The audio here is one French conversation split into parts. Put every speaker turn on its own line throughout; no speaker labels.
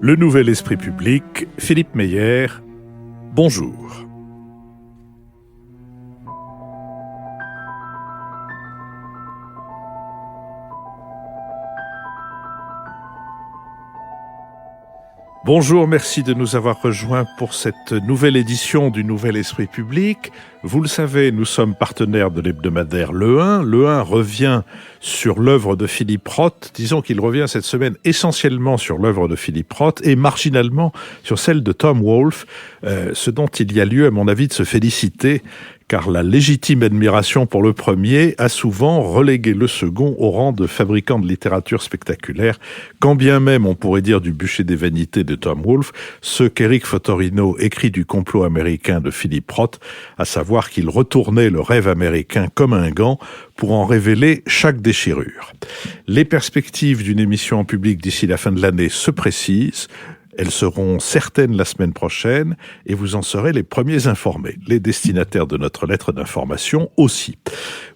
Le Nouvel Esprit Public, Philippe Meyer, bonjour. Bonjour, merci de nous avoir rejoints pour cette nouvelle édition du Nouvel Esprit Public. Vous le savez, nous sommes partenaires de l'hebdomadaire Le 1. Le 1 revient sur l'œuvre de Philippe Roth. Disons qu'il revient cette semaine essentiellement sur l'œuvre de Philippe Roth et marginalement sur celle de Tom Wolfe, ce dont il y a lieu, à mon avis, de se féliciter, car la légitime admiration pour le premier a souvent relégué le second au rang de fabricant de littérature spectaculaire, quand bien même on pourrait dire du bûcher des vanités de Tom Wolfe, ce qu'Éric Fotorino écrit du complot américain de Philippe Roth, à savoir qu'il retournait le rêve américain comme un gant pour en révéler chaque déchirure. Les perspectives d'une émission en public d'ici la fin de l'année se précisent. Elles seront certaines la semaine prochaine et vous en serez les premiers informés. Les destinataires de notre lettre d'information aussi.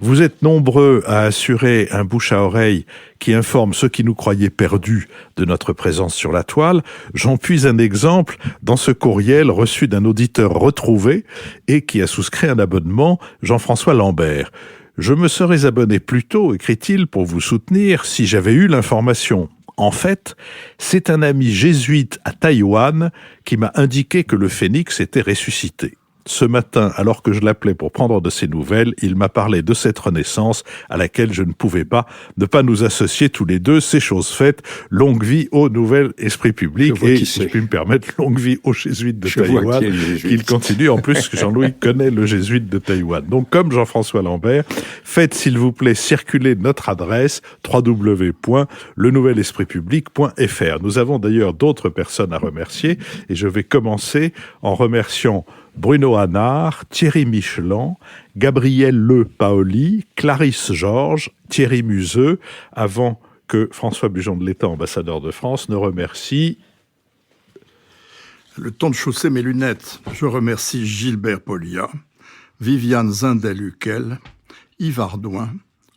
Vous êtes nombreux à assurer un bouche à oreille qui informe ceux qui nous croyaient perdus de notre présence sur la toile. J'en puis un exemple dans ce courriel reçu d'un auditeur retrouvé et qui a souscrit un abonnement, Jean-François Lambert. Je me serais abonné plus tôt, écrit-il, pour vous soutenir si j'avais eu l'information. En fait, c'est un ami jésuite à Taïwan qui m'a indiqué que le phénix était ressuscité. Ce matin, alors que je l'appelais pour prendre de ses nouvelles, il m'a parlé de cette renaissance à laquelle je ne pouvais pas ne pas nous associer tous les deux. C'est chose faite. Longue vie au Nouvel Esprit Public et, si je puis me permettre, longue vie aux jésuites de Taïwan. Il continue. En plus, Jean-Louis connaît le jésuite de Taïwan. Donc, comme Jean-François Lambert, faites s'il vous plaît circuler notre adresse www.lenouvelespritpublic.fr. Nous avons d'ailleurs d'autres personnes à remercier et je vais commencer en remerciant Bruno Hanard, Thierry Michelin, Gabriel Le Paoli, Clarisse Georges, Thierry Museux, avant que François Bujon de l'État, ambassadeur de France, ne remercie...
Le temps de chausser mes lunettes. Je remercie Gilbert Polia, Viviane Zindel-Huquel, Yves Ardouin,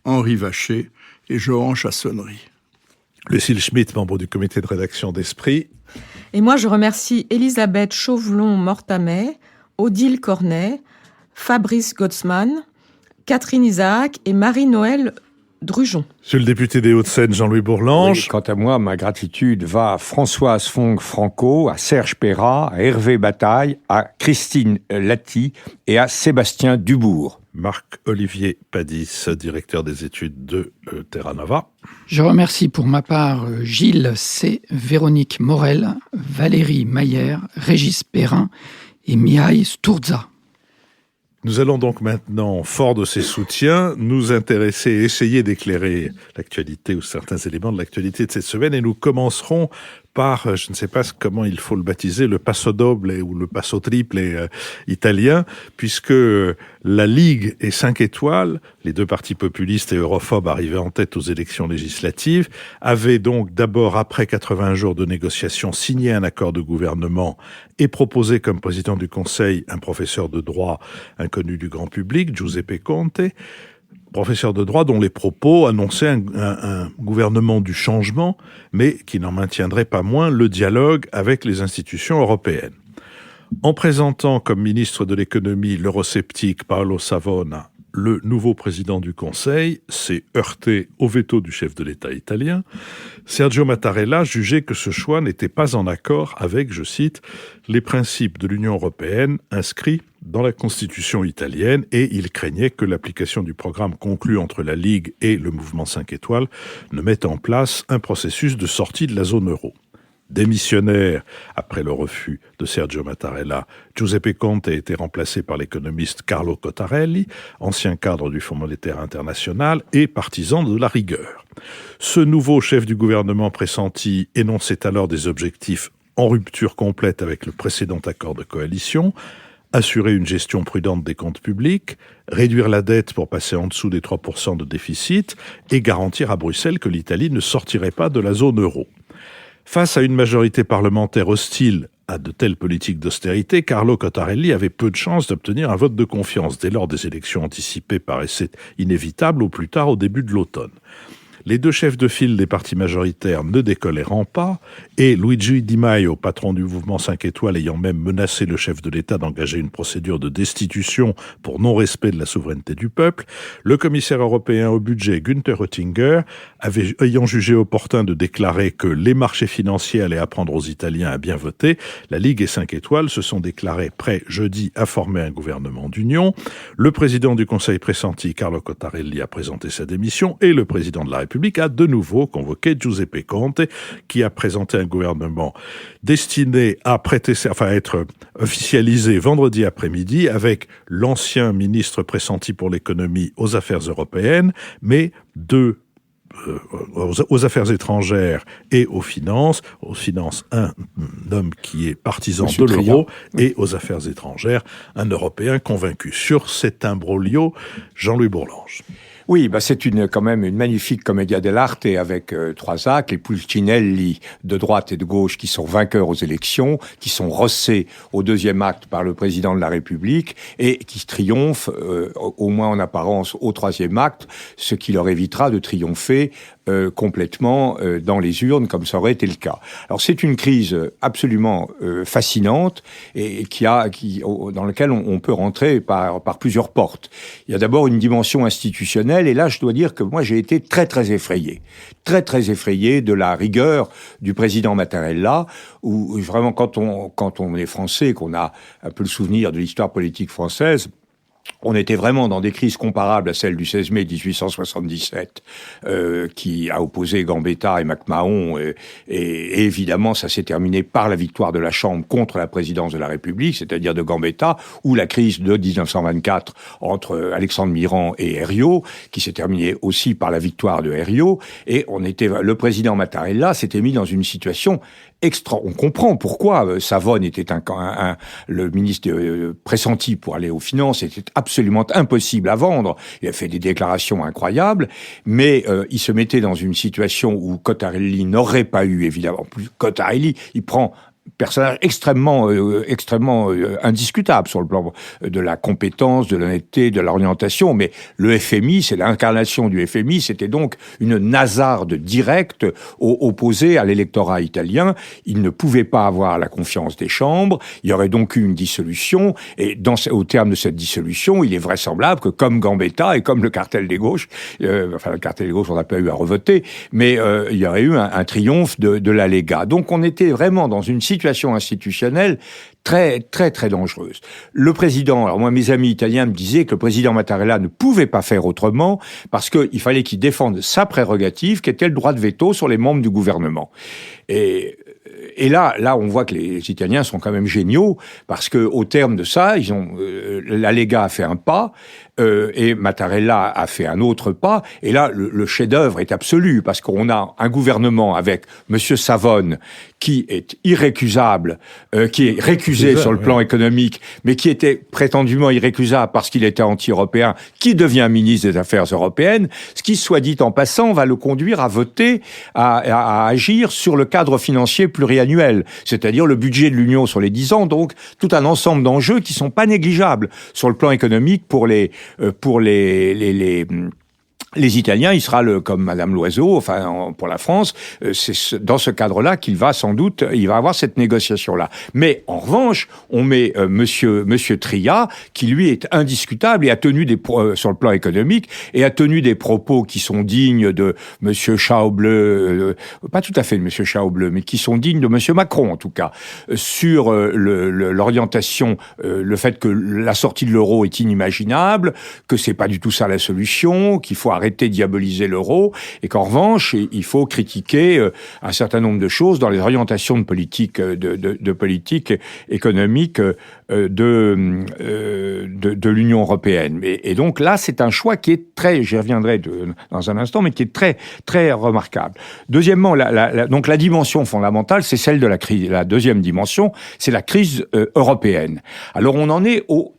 Henri Vacher et Johan Chassonnery.
Lucille Schmitt, membre du comité de rédaction d'Esprit.
Et moi, je remercie Elisabeth Chauvelon-Mortamet, Odile Cornet, Fabrice Gottsman, Catherine Isaac et Marie-Noël Drujon.
Monsieur le député des Hauts-de-Seine, Jean-Louis Bourlange.
Oui, quant à moi, ma gratitude va à Françoise Fong-Franco, à Serge Perrat, à Hervé Bataille, à Christine Latti et à Sébastien Dubourg.
Marc-Olivier Padis, directeur des études de Terra Nova.
Je remercie pour ma part Gilles C., Véronique Morel, Valérie Mayer, Régis Perrin et Mihai Sturza.
Nous allons donc maintenant, fort de ces soutiens, nous intéresser et essayer d'éclairer l'actualité ou certains éléments de l'actualité de cette semaine. Et nous commencerons par, je ne sais pas comment il faut le baptiser, le passo doble ou le passo triple italien, puisque la Ligue et 5 étoiles, les deux partis populistes et europhobes arrivés en tête aux élections législatives, avaient donc d'abord, après 80 jours de négociations, signé un accord de gouvernement et proposé comme président du Conseil un professeur de droit inconnu du grand public, Giuseppe Conte, professeur de droit dont les propos annonçaient un gouvernement du changement, mais qui n'en maintiendrait pas moins le dialogue avec les institutions européennes. En présentant comme ministre de l'économie l'eurosceptique Paolo Savona, le nouveau président du Conseil s'est heurté au veto du chef de l'État italien. Sergio Mattarella jugeait que ce choix n'était pas en accord avec, je cite, les principes de l'Union européenne inscrits dans la Constitution italienne et il craignait que l'application du programme conclu entre la Ligue et le mouvement 5 étoiles ne mette en place un processus de sortie de la zone euro. Démissionnaire après le refus de Sergio Mattarella, Giuseppe Conte a été remplacé par l'économiste Carlo Cottarelli, ancien cadre du Fonds monétaire international et partisan de la rigueur. Ce nouveau chef du gouvernement pressenti énonçait alors des objectifs en rupture complète avec le précédent accord de coalition, assurer une gestion prudente des comptes publics, réduire la dette pour passer en dessous des 3% de déficit et garantir à Bruxelles que l'Italie ne sortirait pas de la zone euro. Face à une majorité parlementaire hostile à de telles politiques d'austérité, Carlo Cottarelli avait peu de chances d'obtenir un vote de confiance. Dès lors, des élections anticipées paraissaient inévitables au plus tard au début de l'automne. les deux chefs de file des partis majoritaires ne décolérant pas, et Luigi Di Maio, patron du mouvement 5 étoiles, ayant même menacé le chef de l'État d'engager une procédure de destitution pour non-respect de la souveraineté du peuple, le commissaire européen au budget Günther Oettinger, ayant jugé opportun de déclarer que les marchés financiers allaient apprendre aux Italiens à bien voter, la Ligue et 5 étoiles se sont déclarés prêts jeudi à former un gouvernement d'union. Le président du Conseil pressenti, Carlo Cottarelli, a présenté sa démission et le président de la République a de nouveau convoqué Giuseppe Conte, qui a présenté un gouvernement destiné à être officialisé vendredi après-midi avec l'ancien ministre pressenti pour l'économie aux affaires européennes, mais aux affaires étrangères et aux finances, un homme qui est partisan de l'euro, et aux affaires étrangères, un Européen convaincu. Sur cet imbroglio, Jean-Louis Bourlange.
Oui, c'est quand même une magnifique commedia dell'arte avec trois actes, les Pulcinelli de droite et de gauche qui sont vainqueurs aux élections, qui sont rossés au deuxième acte par le président de la République et qui triomphent, au moins en apparence, au troisième acte, ce qui leur évitera de triompher complètement dans les urnes, comme ça aurait été le cas. Alors c'est une crise absolument fascinante et dans laquelle on peut rentrer par plusieurs portes. Il y a d'abord une dimension institutionnelle, et là je dois dire que moi j'ai été très très effrayé de la rigueur du président Mattarella, où vraiment quand on est français, qu'on a un peu le souvenir de l'histoire politique française, on était vraiment dans des crises comparables à celle du 16 mai 1877, qui a opposé Gambetta et MacMahon, et évidemment ça s'est terminé par la victoire de la Chambre contre la présidence de la République, c'est-à-dire de Gambetta, ou la crise de 1924 entre Alexandre Mirand et Herriot, qui s'est terminée aussi par la victoire de Herriot, et le président Mattarella s'était mis dans une situation on comprend pourquoi Savone était le ministre pressenti pour aller aux finances, était absolument impossible à vendre. Il a fait des déclarations incroyables, mais il se mettait dans une situation où Cottarelli n'aurait pas eu, évidemment. Plus Cottarelli, il prend personnage extrêmement indiscutable sur le plan de la compétence, de l'honnêteté, de l'orientation, mais le FMI, c'est l'incarnation du FMI, c'était donc une nasarde directe opposée à l'électorat italien. Il ne pouvait pas avoir la confiance des chambres, il y aurait donc eu une dissolution, et au terme de cette dissolution, il est vraisemblable que comme Gambetta et comme le cartel des gauches, le cartel des gauches, on n'a pas eu à revoter, mais il y aurait eu un triomphe de la Lega. Donc on était vraiment dans une situation institutionnelle très, très, très dangereuse. Le président, alors moi, mes amis italiens me disaient que le président Mattarella ne pouvait pas faire autrement parce qu'il fallait qu'il défende sa prérogative, qui était le droit de veto sur les membres du gouvernement. Et là, on voit que les Italiens sont quand même géniaux, parce que au terme de ça, la Lega a fait un pas, et Mattarella a fait un autre pas, et là, le chef-d'œuvre est absolu, parce qu'on a un gouvernement avec Monsieur Savone, qui est irrécusable, qui est récusé sur le plan économique, mais qui était prétendument irrécusable parce qu'il était anti-européen, qui devient ministre des Affaires européennes, ce qui, soit dit en passant, va le conduire à voter, à agir sur le cadre financier pluriannuel, c'est-à-dire le budget de l'Union sur les 10 ans, donc tout un ensemble d'enjeux qui sont pas négligeables sur le plan économique pour les Italiens. Il sera comme Madame Loiseau, pour la France, c'est dans ce cadre-là qu'il va sans doute, il va avoir cette négociation-là. Mais en revanche, on met Monsieur Tria, qui lui est indiscutable et a tenu sur le plan économique, et a tenu des propos qui sont dignes de Monsieur Schauble, pas tout à fait de Monsieur Schauble, mais qui sont dignes de Monsieur Macron en tout cas, sur l'orientation, le fait que la sortie de l'euro est inimaginable, que c'est pas du tout ça la solution, qu'il faut arrêter de diaboliser l'euro, et qu'en revanche, il faut critiquer un certain nombre de choses dans les orientations de politique, de politique économique de l'Union européenne. Et donc là, c'est un choix qui est j'y reviendrai dans un instant, mais qui est très, très remarquable. Deuxièmement, donc la dimension fondamentale, c'est celle de la crise. La deuxième dimension, c'est la crise européenne. Alors on en est au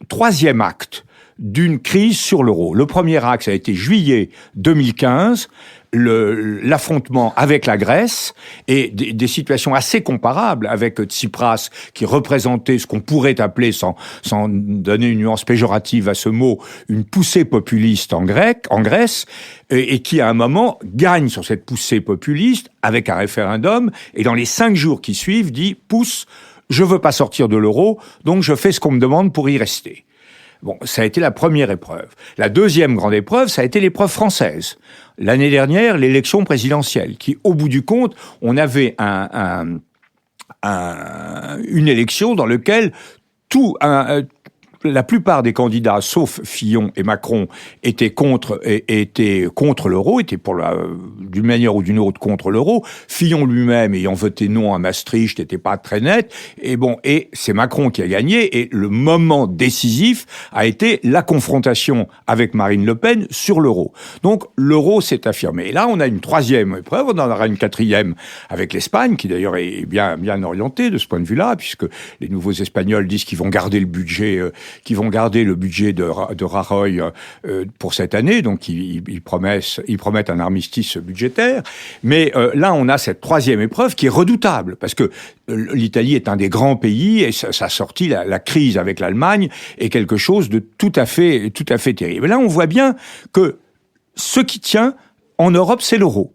troisième acte d'une crise sur l'euro. Le premier axe a été juillet 2015, l'affrontement avec la Grèce et des situations assez comparables avec Tsipras qui représentait ce qu'on pourrait appeler, sans donner une nuance péjorative à ce mot, une poussée populiste en Grèce, et qui à un moment gagne sur cette poussée populiste avec un référendum et dans les 5 jours qui suivent dit « pousse, je veux pas sortir de l'euro, donc je fais ce qu'on me demande pour y rester ». Bon, ça a été la première épreuve. La deuxième grande épreuve, ça a été l'épreuve française. L'année dernière, l'élection présidentielle, qui, au bout du compte, on avait une élection dans laquelle la plupart des candidats, sauf Fillon et Macron, étaient contre l'euro, étaient d'une manière ou d'une autre contre l'euro. Fillon lui-même, ayant voté non à Maastricht, n'était pas très net. Et c'est Macron qui a gagné. Et le moment décisif a été la confrontation avec Marine Le Pen sur l'euro. Donc, l'euro s'est affirmé. Et là, on a une troisième épreuve. On en aura une quatrième avec l'Espagne, qui d'ailleurs est bien orientée de ce point de vue-là, puisque les nouveaux Espagnols disent qu'ils vont garder le budget de Rajoy pour cette année, donc ils promettent un armistice budgétaire. Mais là, on a cette troisième épreuve qui est redoutable, parce que l'Italie est un des grands pays et sa sortie, la crise avec l'Allemagne, est quelque chose de tout à fait terrible. Là, on voit bien que ce qui tient en Europe, c'est l'euro.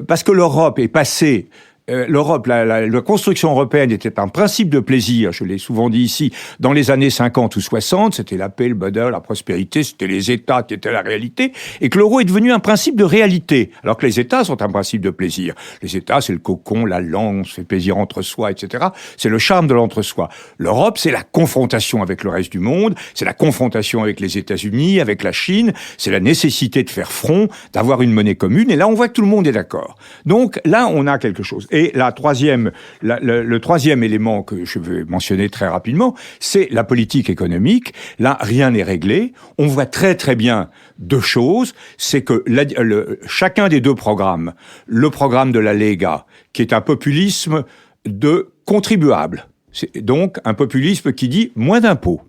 Parce que l'Europe est passée... la construction européenne était un principe de plaisir, je l'ai souvent dit ici, dans les années 50 ou 60, c'était la paix, le bonheur, la prospérité, c'était les États qui étaient la réalité, et que l'euro est devenu un principe de réalité, alors que les États sont un principe de plaisir. Les États, c'est le cocon, la langue, on se fait plaisir entre soi, etc. C'est le charme de l'entre-soi. L'Europe, c'est la confrontation avec le reste du monde, c'est la confrontation avec les États-Unis, avec la Chine, c'est la nécessité de faire front, d'avoir une monnaie commune, et là, on voit que tout le monde est d'accord. Donc, là, on a quelque chose. Et le troisième élément que je vais mentionner très rapidement, c'est la politique économique. Là, rien n'est réglé. On voit très très bien 2 choses. C'est que chacun des 2 programmes, le programme de la Lega, qui est un populisme de contribuables, c'est donc un populisme qui dit moins d'impôts.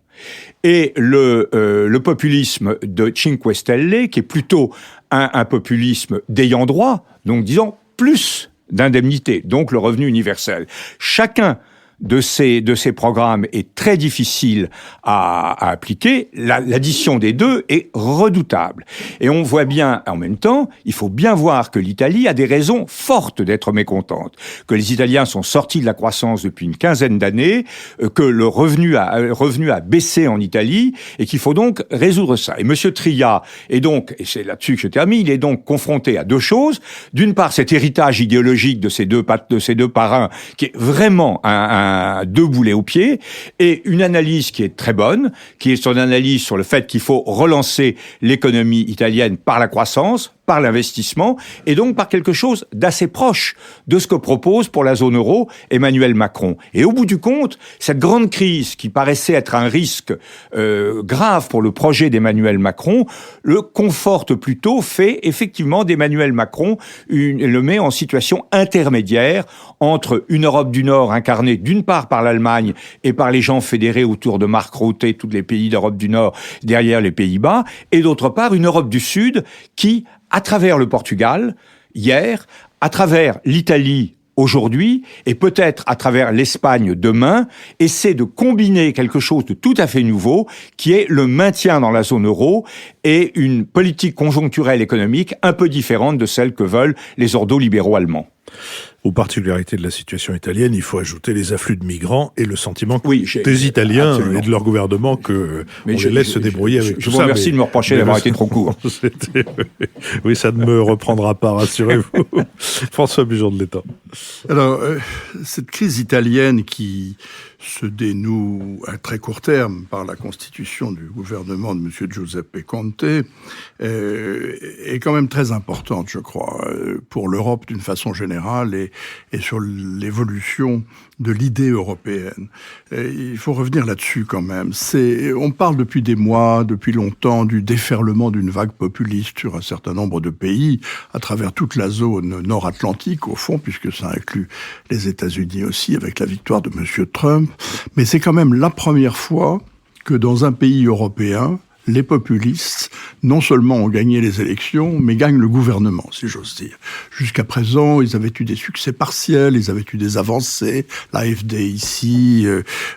Et le populisme de Cinque Stelle, qui est plutôt un populisme d'ayant droit, donc disons plus d'indemnité, donc le revenu universel. Chacun de ces programmes est très difficile à appliquer. L'addition des 2 est redoutable. Et on voit bien, en même temps, il faut bien voir que l'Italie a des raisons fortes d'être mécontente. Que les Italiens sont sortis de la croissance depuis une quinzaine d'années, que le revenu a baissé en Italie, et qu'il faut donc résoudre ça. Et Monsieur Tria est donc, et c'est là-dessus que je termine, il est donc confronté à 2 choses. D'une part, cet héritage idéologique de ces deux parrains, qui est vraiment un 2 boulets au pied, et une analyse qui est très bonne, qui est son analyse sur le fait qu'il faut relancer l'économie italienne par la croissance, par l'investissement, et donc par quelque chose d'assez proche de ce que propose pour la zone euro Emmanuel Macron. Et au bout du compte, cette grande crise qui paraissait être un risque grave pour le projet d'Emmanuel Macron, le conforte plutôt, fait effectivement d'Emmanuel Macron, le met en situation intermédiaire entre une Europe du Nord incarnée d'une part par l'Allemagne et par les gens fédérés autour de Mark Rutte, tous les pays d'Europe du Nord derrière les Pays-Bas, et d'autre part une Europe du Sud qui, à travers le Portugal, hier, à travers l'Italie aujourd'hui, et peut-être à travers l'Espagne demain, essaie de combiner quelque chose de tout à fait nouveau, qui est le maintien dans la zone euro et une politique conjoncturelle économique un peu différente de celle que veulent les ordolibéraux allemands.
Aux particularités de la situation italienne, il faut ajouter les afflux de migrants et le sentiment des Italiens
absolument.
Et de leur gouvernement que on les laisse se débrouiller avec tout ça.
Je vous remercie de me reprocher d'avoir été trop court.
Oui, ça ne me reprendra pas, rassurez-vous. François Bujon de l'État.
Alors, cette crise italienne qui se dénoue à très court terme par la constitution du gouvernement de M. Giuseppe Conte est quand même très importante, je crois, pour l'Europe d'une façon générale et sur l'évolution de l'idée européenne. Il faut revenir là-dessus quand même. On parle depuis des mois, depuis longtemps, du déferlement d'une vague populiste sur un certain nombre de pays, à travers toute la zone nord-atlantique, au fond, puisque ça inclut les États-Unis aussi, avec la victoire de M. Trump. Mais c'est quand même la première fois que dans un pays européen, les populistes, non seulement ont gagné les élections, mais gagnent le gouvernement, si j'ose dire. Jusqu'à présent, ils avaient eu des succès partiels, ils avaient eu des avancées, l'AfD ici,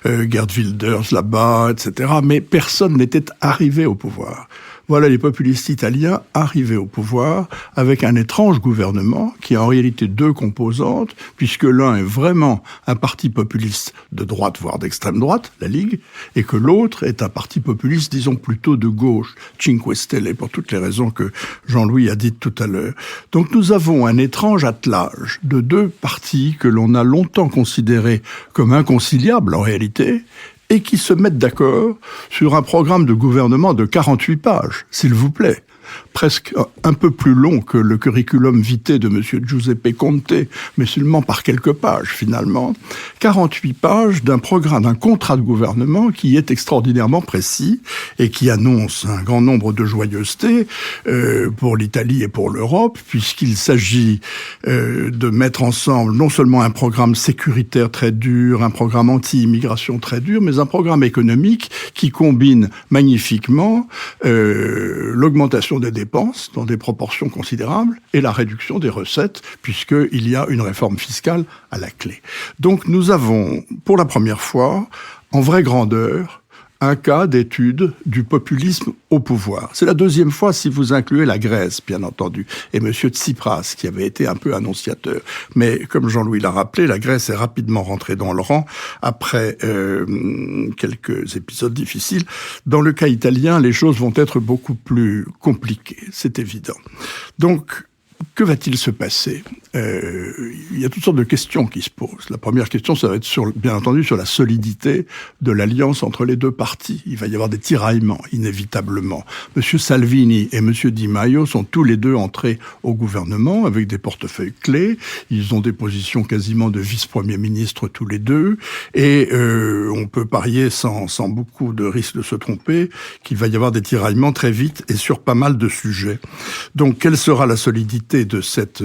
Geert Wilders là-bas, etc. Mais personne n'était arrivé au pouvoir. Voilà les populistes italiens arrivés au pouvoir avec un étrange gouvernement qui a en réalité deux composantes, puisque l'un est vraiment un parti populiste de droite, voire d'extrême droite, la Ligue, et que l'autre est un parti populiste, disons plutôt de gauche, Cinque Stelle, pour toutes les raisons que Jean-Louis a dites tout à l'heure. Donc nous avons un étrange attelage de deux partis que l'on a longtemps considérés comme inconciliables en réalité, et qui se mettent d'accord sur un programme de gouvernement de 48 pages, s'il vous plaît. Presque un peu plus long que le curriculum vitae de M. Giuseppe Conte, mais seulement par quelques pages finalement. 48 pages d'un programme, d'un contrat de gouvernement qui est extraordinairement précis et qui annonce un grand nombre de joyeusetés pour l'Italie et pour l'Europe, puisqu'il s'agit de mettre ensemble non seulement un programme sécuritaire très dur, un programme anti-immigration très dur, mais un programme économique qui combine magnifiquement l'augmentation des dépenses dans des proportions considérables et la réduction des recettes, puisqu'il y a une réforme fiscale à la clé. Donc nous avons, pour la première fois, en vraie grandeur, un cas d'étude du populisme au pouvoir. C'est la deuxième fois si vous incluez la Grèce, bien entendu, et M. Tsipras, qui avait été un peu annonciateur. Mais comme Jean-Louis l'a rappelé, la Grèce est rapidement rentrée dans le rang après quelques épisodes difficiles. Dans le cas italien, les choses vont être beaucoup plus compliquées, c'est évident. Donc, que va-t-il se passer ? Il y a toutes sortes de questions qui se posent. La première question, ça va être bien entendu sur la solidité de l'alliance entre les deux partis. Il va y avoir des tiraillements, inévitablement. Monsieur Salvini et Monsieur Di Maio sont tous les deux entrés au gouvernement avec des portefeuilles clés. Ils ont des positions quasiment de vice-premier ministre tous les deux. Et on peut parier sans beaucoup de risque de se tromper qu'il va y avoir des tiraillements très vite et sur pas mal de sujets. Donc, quelle sera la solidité de cette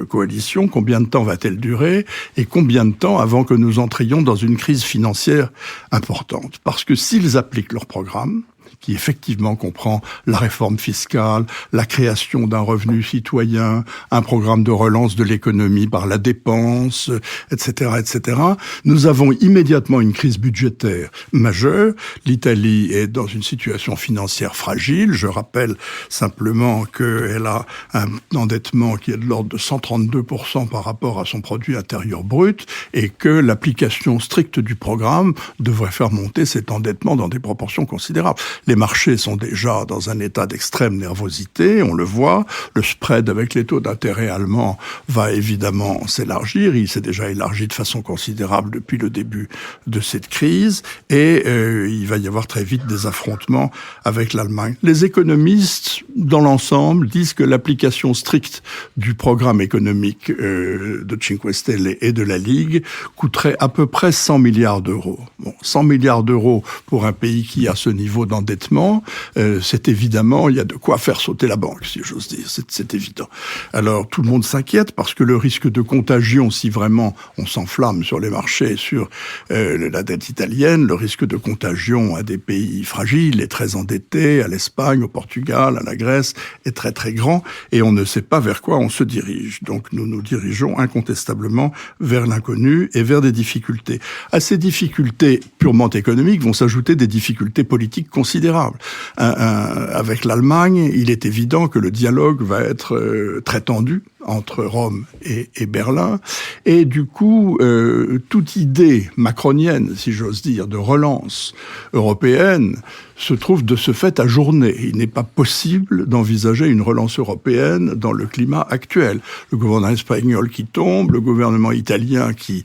coalition, combien de temps va-t-elle durer et combien de temps avant que nous entrions dans une crise financière importante ? Parce que s'ils appliquent leur programme, qui effectivement comprend la réforme fiscale, la création d'un revenu citoyen, un programme de relance de l'économie par la dépense, etc., etc. Nous avons immédiatement une crise budgétaire majeure. L'Italie est dans une situation financière fragile. Je rappelle simplement qu'elle a un endettement qui est de l'ordre de 132% par rapport à son produit intérieur brut et que l'application stricte du programme devrait faire monter cet endettement dans des proportions considérables. Les marchés sont déjà dans un état d'extrême nervosité, on le voit. Le spread avec les taux d'intérêt allemands va évidemment s'élargir. Il s'est déjà élargi de façon considérable depuis le début de cette crise. Et il va y avoir très vite des affrontements avec l'Allemagne. Les économistes, dans l'ensemble, disent que l'application stricte du programme économique de Cinque Stelle et de la Ligue coûterait à peu près 100 milliards d'euros. Bon, 100 milliards d'euros pour un pays qui a ce niveau d'endettement, c'est évidemment, il y a de quoi faire sauter la banque, si j'ose dire, c'est évident. Alors, tout le monde s'inquiète parce que le risque de contagion, si vraiment on s'enflamme sur les marchés, sur la dette italienne, le risque de contagion à des pays fragiles et très endettés, à l'Espagne, au Portugal, à la Grèce, est très très grand et on ne sait pas vers quoi on se dirige. Donc, nous nous dirigeons incontestablement vers l'inconnu et vers des difficultés. À ces difficultés purement économiques vont s'ajouter des difficultés politiques considérables. Avec l'Allemagne, il est évident que le dialogue va être très tendu entre Rome et Berlin. Et du coup, toute idée macronienne, si j'ose dire, de relance européenne se trouve de ce fait ajournée. Il n'est pas possible d'envisager une relance européenne dans le climat actuel. Le gouvernement espagnol qui tombe, le gouvernement italien qui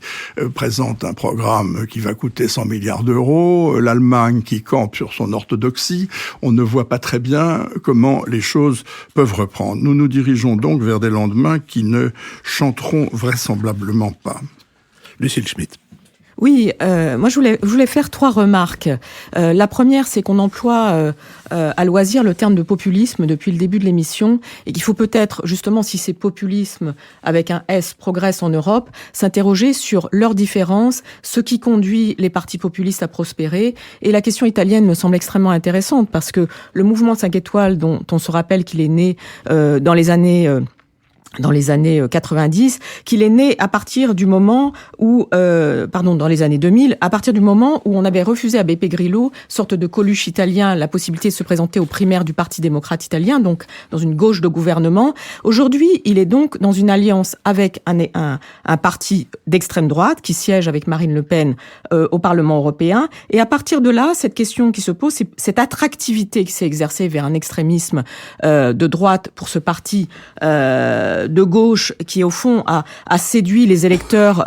présente un programme qui va coûter 100 milliards d'euros, l'Allemagne qui campe sur son orthodoxie, on ne voit pas très bien comment les choses peuvent reprendre. Nous nous dirigeons donc vers des lendemains qui ne chanteront vraisemblablement pas.
Lucile Schmitt.
Oui, moi je voulais faire 3 remarques. La première, c'est qu'on emploie à loisir le terme de populisme depuis le début de l'émission et qu'il faut peut-être, justement, si c'est populisme avec un S progresse en Europe, s'interroger sur leurs différences, ce qui conduit les partis populistes à prospérer. Et la question italienne me semble extrêmement intéressante parce que le mouvement 5 étoiles, dont on se rappelle qu'il est né dans les années 90, qu'il est né à partir du moment où, dans les années 2000, à partir du moment où on avait refusé à Beppe Grillo, sorte de Coluche italien, la possibilité de se présenter aux primaires du Parti démocrate italien, donc dans une gauche de gouvernement. Aujourd'hui, il est donc dans une alliance avec un parti d'extrême droite qui siège avec Marine Le Pen au Parlement européen. Et à partir de là, cette question qui se pose, c'est cette attractivité qui s'est exercée vers un extrémisme de droite pour ce parti de gauche qui, au fond, a séduit les électeurs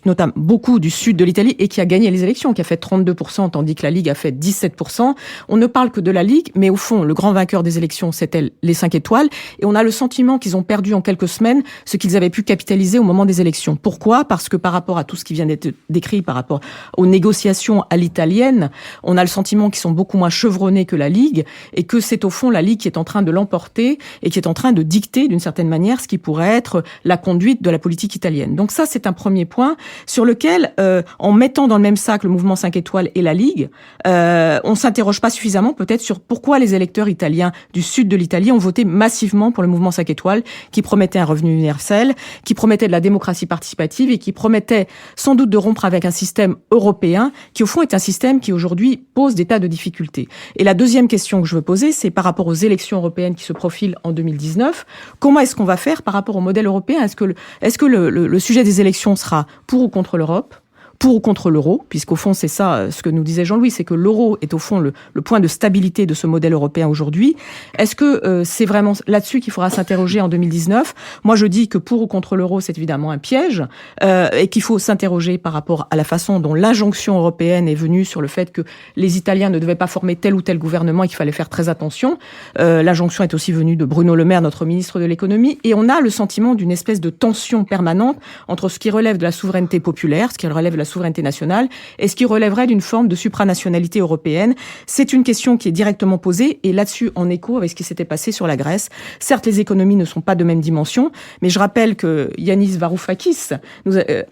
notamment beaucoup du sud de l'Italie et qui a gagné les élections, qui a fait 32%, tandis que la Ligue a fait 17%. On ne parle que de la Ligue, mais au fond, le grand vainqueur des élections, c'était les 5 étoiles. Et on a le sentiment qu'ils ont perdu en quelques semaines ce qu'ils avaient pu capitaliser au moment des élections. Pourquoi ? Parce que par rapport à tout ce qui vient d'être décrit, par rapport aux négociations à l'italienne, on a le sentiment qu'ils sont beaucoup moins chevronnés que la Ligue et que c'est au fond la Ligue qui est en train de l'emporter et qui est en train de dicter d'une certaine manière ce qui pourrait être la conduite de la politique italienne. Donc ça, c'est un premier point sur lequel, en mettant dans le même sac le mouvement 5 étoiles et la Ligue, on s'interroge pas suffisamment peut-être sur pourquoi les électeurs italiens du sud de l'Italie ont voté massivement pour le mouvement 5 étoiles, qui promettait un revenu universel, qui promettait de la démocratie participative et qui promettait sans doute de rompre avec un système européen qui, au fond, est un système qui aujourd'hui pose des tas de difficultés. Et la deuxième question que je veux poser, c'est par rapport aux élections européennes qui se profilent en 2019. Comment est-ce qu'on va faire par rapport au modèle européen? Est-ce que le sujet des élections sera pour ou contre l'Europe, pour ou contre l'euro, puisqu'au fond, c'est ça ce que nous disait Jean-Louis, c'est que l'euro est au fond le point de stabilité de ce modèle européen aujourd'hui. Est-ce que c'est vraiment là-dessus qu'il faudra s'interroger en 2019 ? Moi, je dis que pour ou contre l'euro, c'est évidemment un piège et qu'il faut s'interroger par rapport à la façon dont l'injonction européenne est venue sur le fait que les Italiens ne devaient pas former tel ou tel gouvernement et qu'il fallait faire très attention. L'injonction est aussi venue de Bruno Le Maire, notre ministre de l'économie, et on a le sentiment d'une espèce de tension permanente entre ce qui relève de la souveraineté populaire, ce qui relève de la souveraineté nationale, et ce qui relèverait d'une forme de supranationalité européenne. C'est une question qui est directement posée, et là-dessus, en écho avec ce qui s'était passé sur la Grèce. Certes, les économies ne sont pas de même dimension, mais je rappelle que Yanis Varoufakis,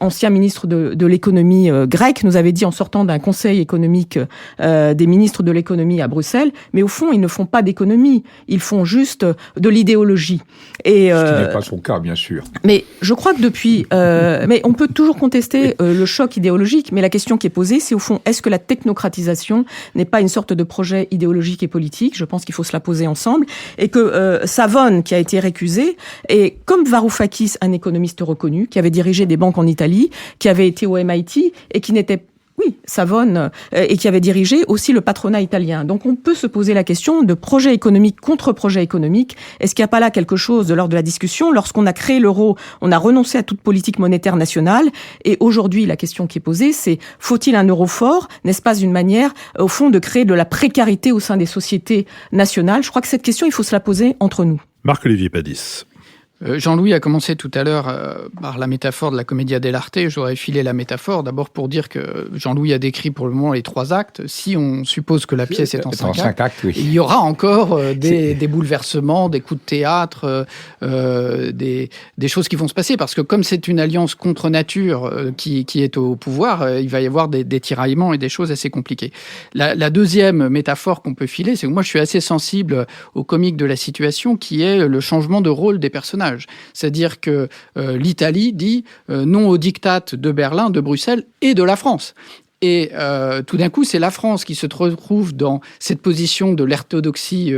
ancien ministre de l'économie grecque, nous avait dit en sortant d'un conseil économique des ministres de l'économie à Bruxelles, mais au fond, ils ne font pas d'économie, ils font juste de l'idéologie. Et,
ce qui n'est pas son cas, bien sûr.
Mais je crois que depuis... mais on peut toujours contester le choc idéologique, mais la question qui est posée, c'est au fond, est-ce que la technocratisation n'est pas une sorte de projet idéologique et politique ? Je pense qu'il faut se la poser ensemble. Et que Savone, qui a été récusé, est, comme Varoufakis, un économiste reconnu, qui avait dirigé des banques en Italie, qui avait été au MIT, et qui n'était Savone, et qui avait dirigé aussi le patronat italien. Donc on peut se poser la question de projet économique contre projet économique. Est-ce qu'il n'y a pas là quelque chose de l'ordre de la discussion ? Lorsqu'on a créé l'euro, on a renoncé à toute politique monétaire nationale. Et aujourd'hui, la question qui est posée, c'est faut-il un euro fort ? N'est-ce pas une manière, au fond, de créer de la précarité au sein des sociétés nationales ? Je crois que cette question, il faut se la poser entre nous.
Marc-Olivier Padis.
Jean-Louis a commencé tout à l'heure par la métaphore de la Commedia dell'arte. J'aurais filé la métaphore d'abord pour dire que Jean-Louis a décrit pour le moment les 3 actes. Si on suppose que la pièce est en 5 actes,
oui.
Il y aura encore des bouleversements, des coups de théâtre, des choses qui vont se passer. Parce que comme c'est une alliance contre nature qui est au pouvoir, il va y avoir des tiraillements et des choses assez compliquées. La deuxième métaphore qu'on peut filer, c'est que moi je suis assez sensible au comique de la situation qui est le changement de rôle des personnages. C'est-à-dire que l'Italie dit non au diktat de Berlin, de Bruxelles et de la France. Et tout d'un coup, c'est la France qui se retrouve dans cette position de l'orthodoxie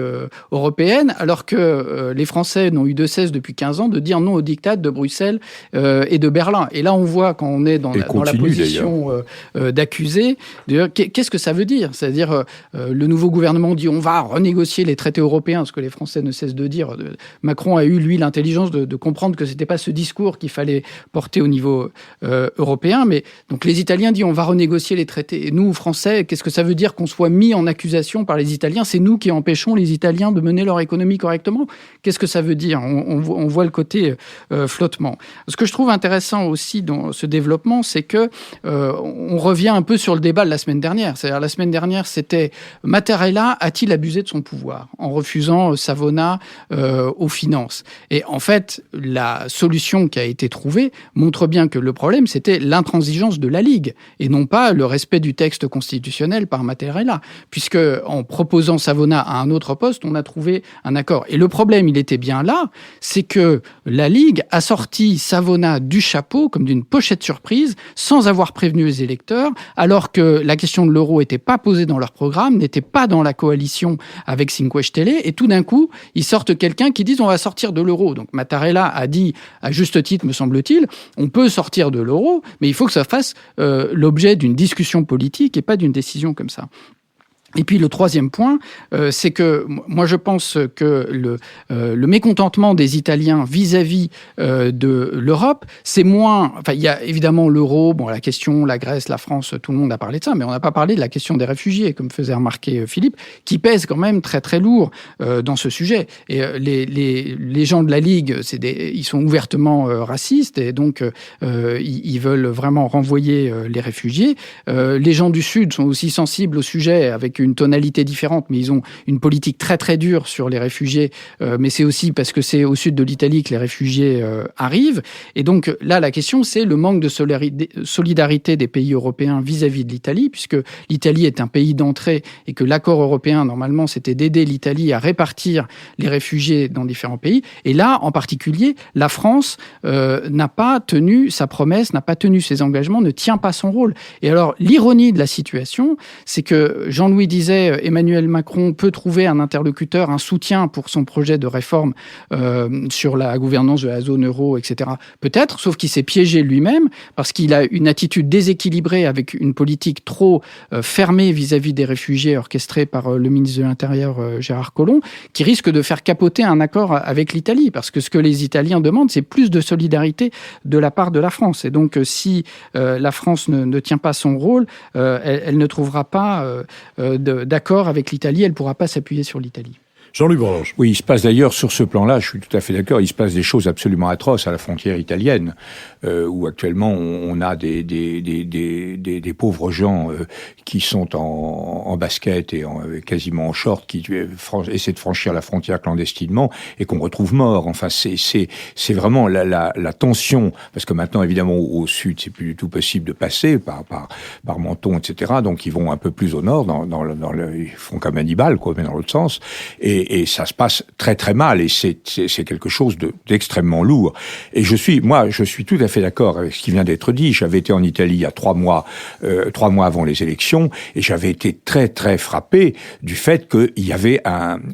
européenne, alors que les Français n'ont eu de cesse depuis 15 ans de dire non au diktat de Bruxelles et de Berlin. Et là, on voit quand on est dans la position d'accusé, qu'est-ce que ça veut dire ? C'est-à-dire, le nouveau gouvernement dit on va renégocier les traités européens, ce que les Français ne cessent de dire. Macron a eu, lui, l'intelligence de comprendre que c'était pas ce discours qu'il fallait porter au niveau européen. Mais donc les Italiens disent on va renégocier négocier les traités. Et nous, Français, qu'est-ce que ça veut dire qu'on soit mis en accusation par les Italiens? C'est nous qui empêchons les Italiens de mener leur économie correctement? Qu'est-ce que ça veut dire? On voit le côté flottement. Ce que je trouve intéressant aussi dans ce développement, c'est que on revient un peu sur le débat de la semaine dernière. C'est-à-dire, la semaine dernière, c'était Mattarella a-t-il abusé de son pouvoir en refusant Savona aux finances? Et en fait, la solution qui a été trouvée montre bien que le problème, c'était l'intransigeance de la Ligue et non pas le respect du texte constitutionnel par Mattarella, puisque en proposant Savona à un autre poste, on a trouvé un accord. Et le problème, il était bien là, c'est que la Ligue a sorti Savona du chapeau comme d'une pochette surprise, sans avoir prévenu les électeurs, alors que la question de l'euro n'était pas posée dans leur programme, n'était pas dans la coalition avec Cinque Stelle, et tout d'un coup, ils sortent quelqu'un qui dit on va sortir de l'euro. Donc Mattarella a dit, à juste titre me semble-t-il, on peut sortir de l'euro, mais il faut que ça fasse l'objet d'une discussion politique et pas d'une décision comme ça. Et puis le troisième point, c'est que moi je pense que le mécontentement des Italiens vis-à-vis de l'Europe, c'est moins... Enfin, il y a évidemment l'euro, bon, la question, la Grèce, la France, tout le monde a parlé de ça, mais on n'a pas parlé de la question des réfugiés, comme faisait remarquer Philippe, qui pèse quand même très très lourd dans ce sujet. Et les gens de la Ligue, ils sont ouvertement racistes, et donc ils veulent vraiment renvoyer les réfugiés. Les gens du Sud sont aussi sensibles au sujet, avec une tonalité différente, mais ils ont une politique très très dure sur les réfugiés, mais c'est aussi parce que c'est au sud de l'Italie que les réfugiés arrivent. Et donc là, la question, c'est le manque de solidarité des pays européens vis-à-vis de l'Italie, puisque l'Italie est un pays d'entrée et que l'accord européen, normalement, c'était d'aider l'Italie à répartir les réfugiés dans différents pays. Et là, en particulier, la France n'a pas tenu sa promesse, n'a pas tenu ses engagements, ne tient pas son rôle. Et alors, l'ironie de la situation, c'est que Jean-Louis disait Emmanuel Macron peut trouver un interlocuteur, un soutien pour son projet de réforme sur la gouvernance de la zone euro, etc. Peut-être, sauf qu'il s'est piégé lui-même parce qu'il a une attitude déséquilibrée avec une politique trop fermée vis-à-vis des réfugiés orchestrée par le ministre de l'Intérieur Gérard Collomb, qui risque de faire capoter un accord avec l'Italie. Parce que ce que les Italiens demandent, c'est plus de solidarité de la part de la France. Et donc, si la France ne tient pas son rôle, elle ne trouvera pas d'accord avec l'Italie, elle ne pourra pas s'appuyer sur l'Italie.
Jean-Luc Bourlanges.
Oui, il se passe d'ailleurs sur ce plan-là, je suis tout à fait d'accord, il se passe des choses absolument atroces à la frontière italienne, où actuellement on a des pauvres gens qui sont en basket et quasiment en short, qui essaient de franchir la frontière clandestinement et qu'on retrouve morts. Enfin, c'est vraiment la tension, parce que maintenant évidemment au sud c'est plus du tout possible de passer par Menton, etc. Donc ils vont un peu plus au nord, ils font comme Hannibal, quoi, mais dans l'autre sens. Et ça se passe très très mal, et c'est quelque chose d'extrêmement lourd. Et je suis tout à fait d'accord avec ce qui vient d'être dit. J'avais été en Italie il y a 3 mois avant les élections, et j'avais été très très frappé du fait qu'il y avait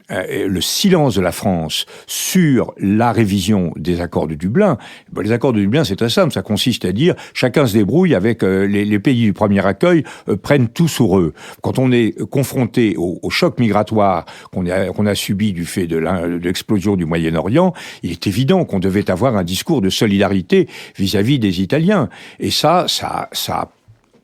le silence de la France sur la révision des accords de Dublin. Bon, les accords de Dublin, c'est très simple, ça consiste à dire chacun se débrouille avec les pays du premier accueil prennent tout sur eux. Quand on est confronté au choc migratoire qu'on a subi du fait de l'explosion du Moyen-Orient, il est évident qu'on devait avoir un discours de solidarité vis-à-vis des Italiens. Et ça a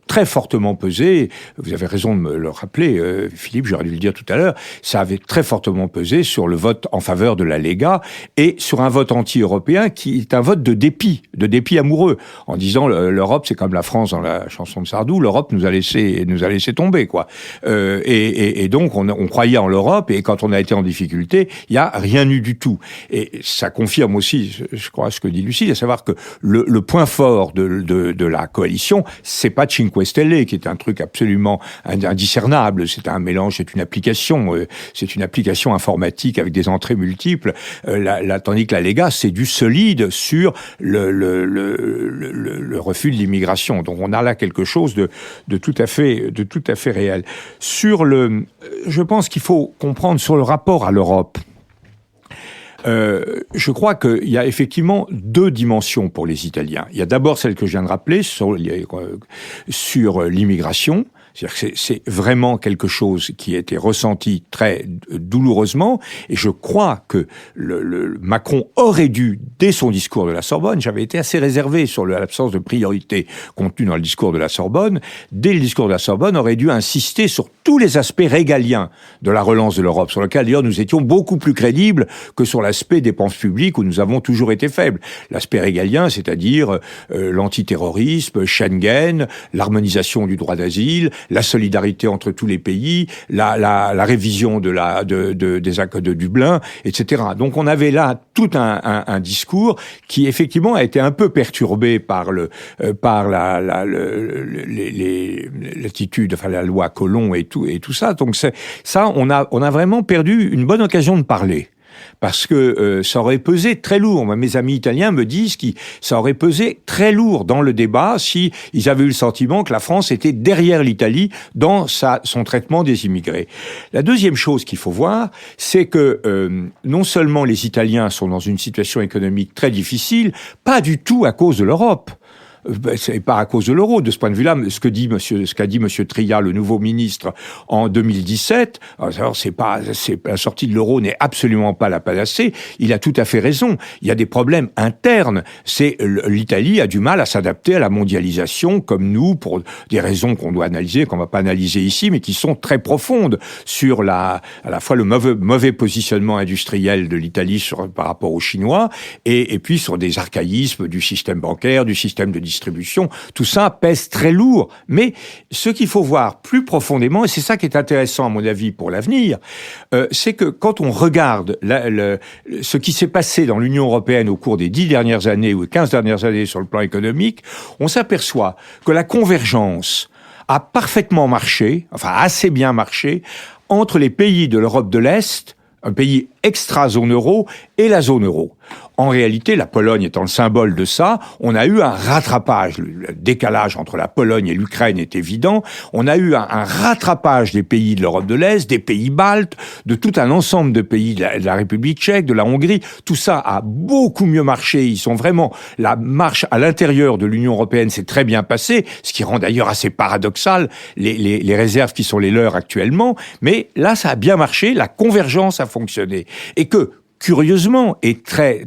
très fortement pesé, vous avez raison de me le rappeler, Philippe, j'aurais dû le dire tout à l'heure, ça avait très fortement pesé sur le vote en faveur de la Lega et sur un vote anti-européen qui est un vote de dépit amoureux, en disant l'Europe c'est comme la France dans la chanson de Sardou, l'Europe nous a laissé tomber, quoi. Et donc on croyait en l'Europe, et quand on a été en difficulté, il y a rien eu du tout. Et ça confirme aussi, je crois, ce que dit Lucie, à savoir que le point fort de la coalition, c'est pas Cinque Stelle, qui est un truc absolument indiscernable. C'est un mélange, c'est une application informatique avec des entrées multiples. Tandis que la Lega, c'est du solide sur le refus de l'immigration. Donc on a là quelque chose de tout à fait réel. Je pense qu'il faut comprendre sur le rapport à l'Europe. Je crois qu'il y a effectivement 2 dimensions pour les Italiens. Il y a d'abord celle que je viens de rappeler sur l'immigration, C'est-à-dire que c'est vraiment quelque chose qui a été ressenti très douloureusement, et je crois que Macron aurait dû, dès son discours de la Sorbonne, j'avais été assez réservé sur l'absence de priorité contenue dans le discours de la Sorbonne, dès le discours de la Sorbonne, aurait dû insister sur tous les aspects régaliens de la relance de l'Europe, sur lequel d'ailleurs nous étions beaucoup plus crédibles que sur l'aspect dépenses publiques où nous avons toujours été faibles. L'aspect régalien, c'est-à-dire l'antiterrorisme, Schengen, l'harmonisation du droit d'asile, la solidarité entre tous les pays, la révision des accords de Dublin, etc. Donc on avait là tout un discours qui effectivement a été un peu perturbé par l'attitude, enfin la loi Collomb et tout ça. Donc ça, on a vraiment perdu une bonne occasion de parler. Parce que ça aurait pesé très lourd. Mes amis italiens me disent que ça aurait pesé très lourd dans le débat si ils avaient eu le sentiment que la France était derrière l'Italie dans son traitement des immigrés. La deuxième chose qu'il faut voir, c'est que non seulement les Italiens sont dans une situation économique très difficile, pas du tout à cause de l'Europe. C'est pas à cause de l'euro. De ce point de vue-là, ce qu'a dit monsieur Tria, le nouveau ministre, en 2017, alors la sortie de l'euro n'est absolument pas la panacée. Il a tout à fait raison. Il y a des problèmes internes. L'Italie a du mal à s'adapter à la mondialisation comme nous, pour des raisons qu'on doit analyser, qu'on va pas analyser ici, mais qui sont très profondes sur à la fois le mauvais positionnement industriel de l'Italie par rapport aux Chinois, et puis sur des archaïsmes du système bancaire, du système de distribution, tout ça pèse très lourd. Mais ce qu'il faut voir plus profondément, et c'est ça qui est intéressant à mon avis pour l'avenir, c'est que quand on regarde ce qui s'est passé dans l'Union européenne au cours des 10 dernières années ou 15 dernières années sur le plan économique, on s'aperçoit que la convergence a parfaitement marché, enfin assez bien marché, entre les pays de l'Europe de l'Est, un pays extra-zone euro, et la zone euro. En réalité, la Pologne étant le symbole de ça, on a eu un rattrapage. Le décalage entre la Pologne et l'Ukraine est évident. On a eu un rattrapage des pays de l'Europe de l'Est, des pays baltes, de tout un ensemble de pays de la République tchèque, de la Hongrie. Tout ça a beaucoup mieux marché. Ils sont vraiment... La marche à l'intérieur de l'Union européenne s'est très bien passée, ce qui rend d'ailleurs assez paradoxal les réserves qui sont les leurs actuellement. Mais là, ça a bien marché. La convergence a fonctionné. Et que, curieusement et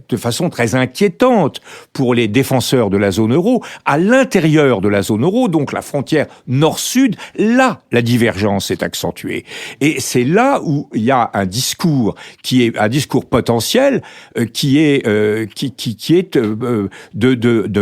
de façon très inquiétante pour les défenseurs de la zone euro, à l'intérieur de la zone euro, donc la frontière nord-sud, là, la divergence est accentuée. Et c'est là où il y a un discours qui est un discours potentiel, qui est de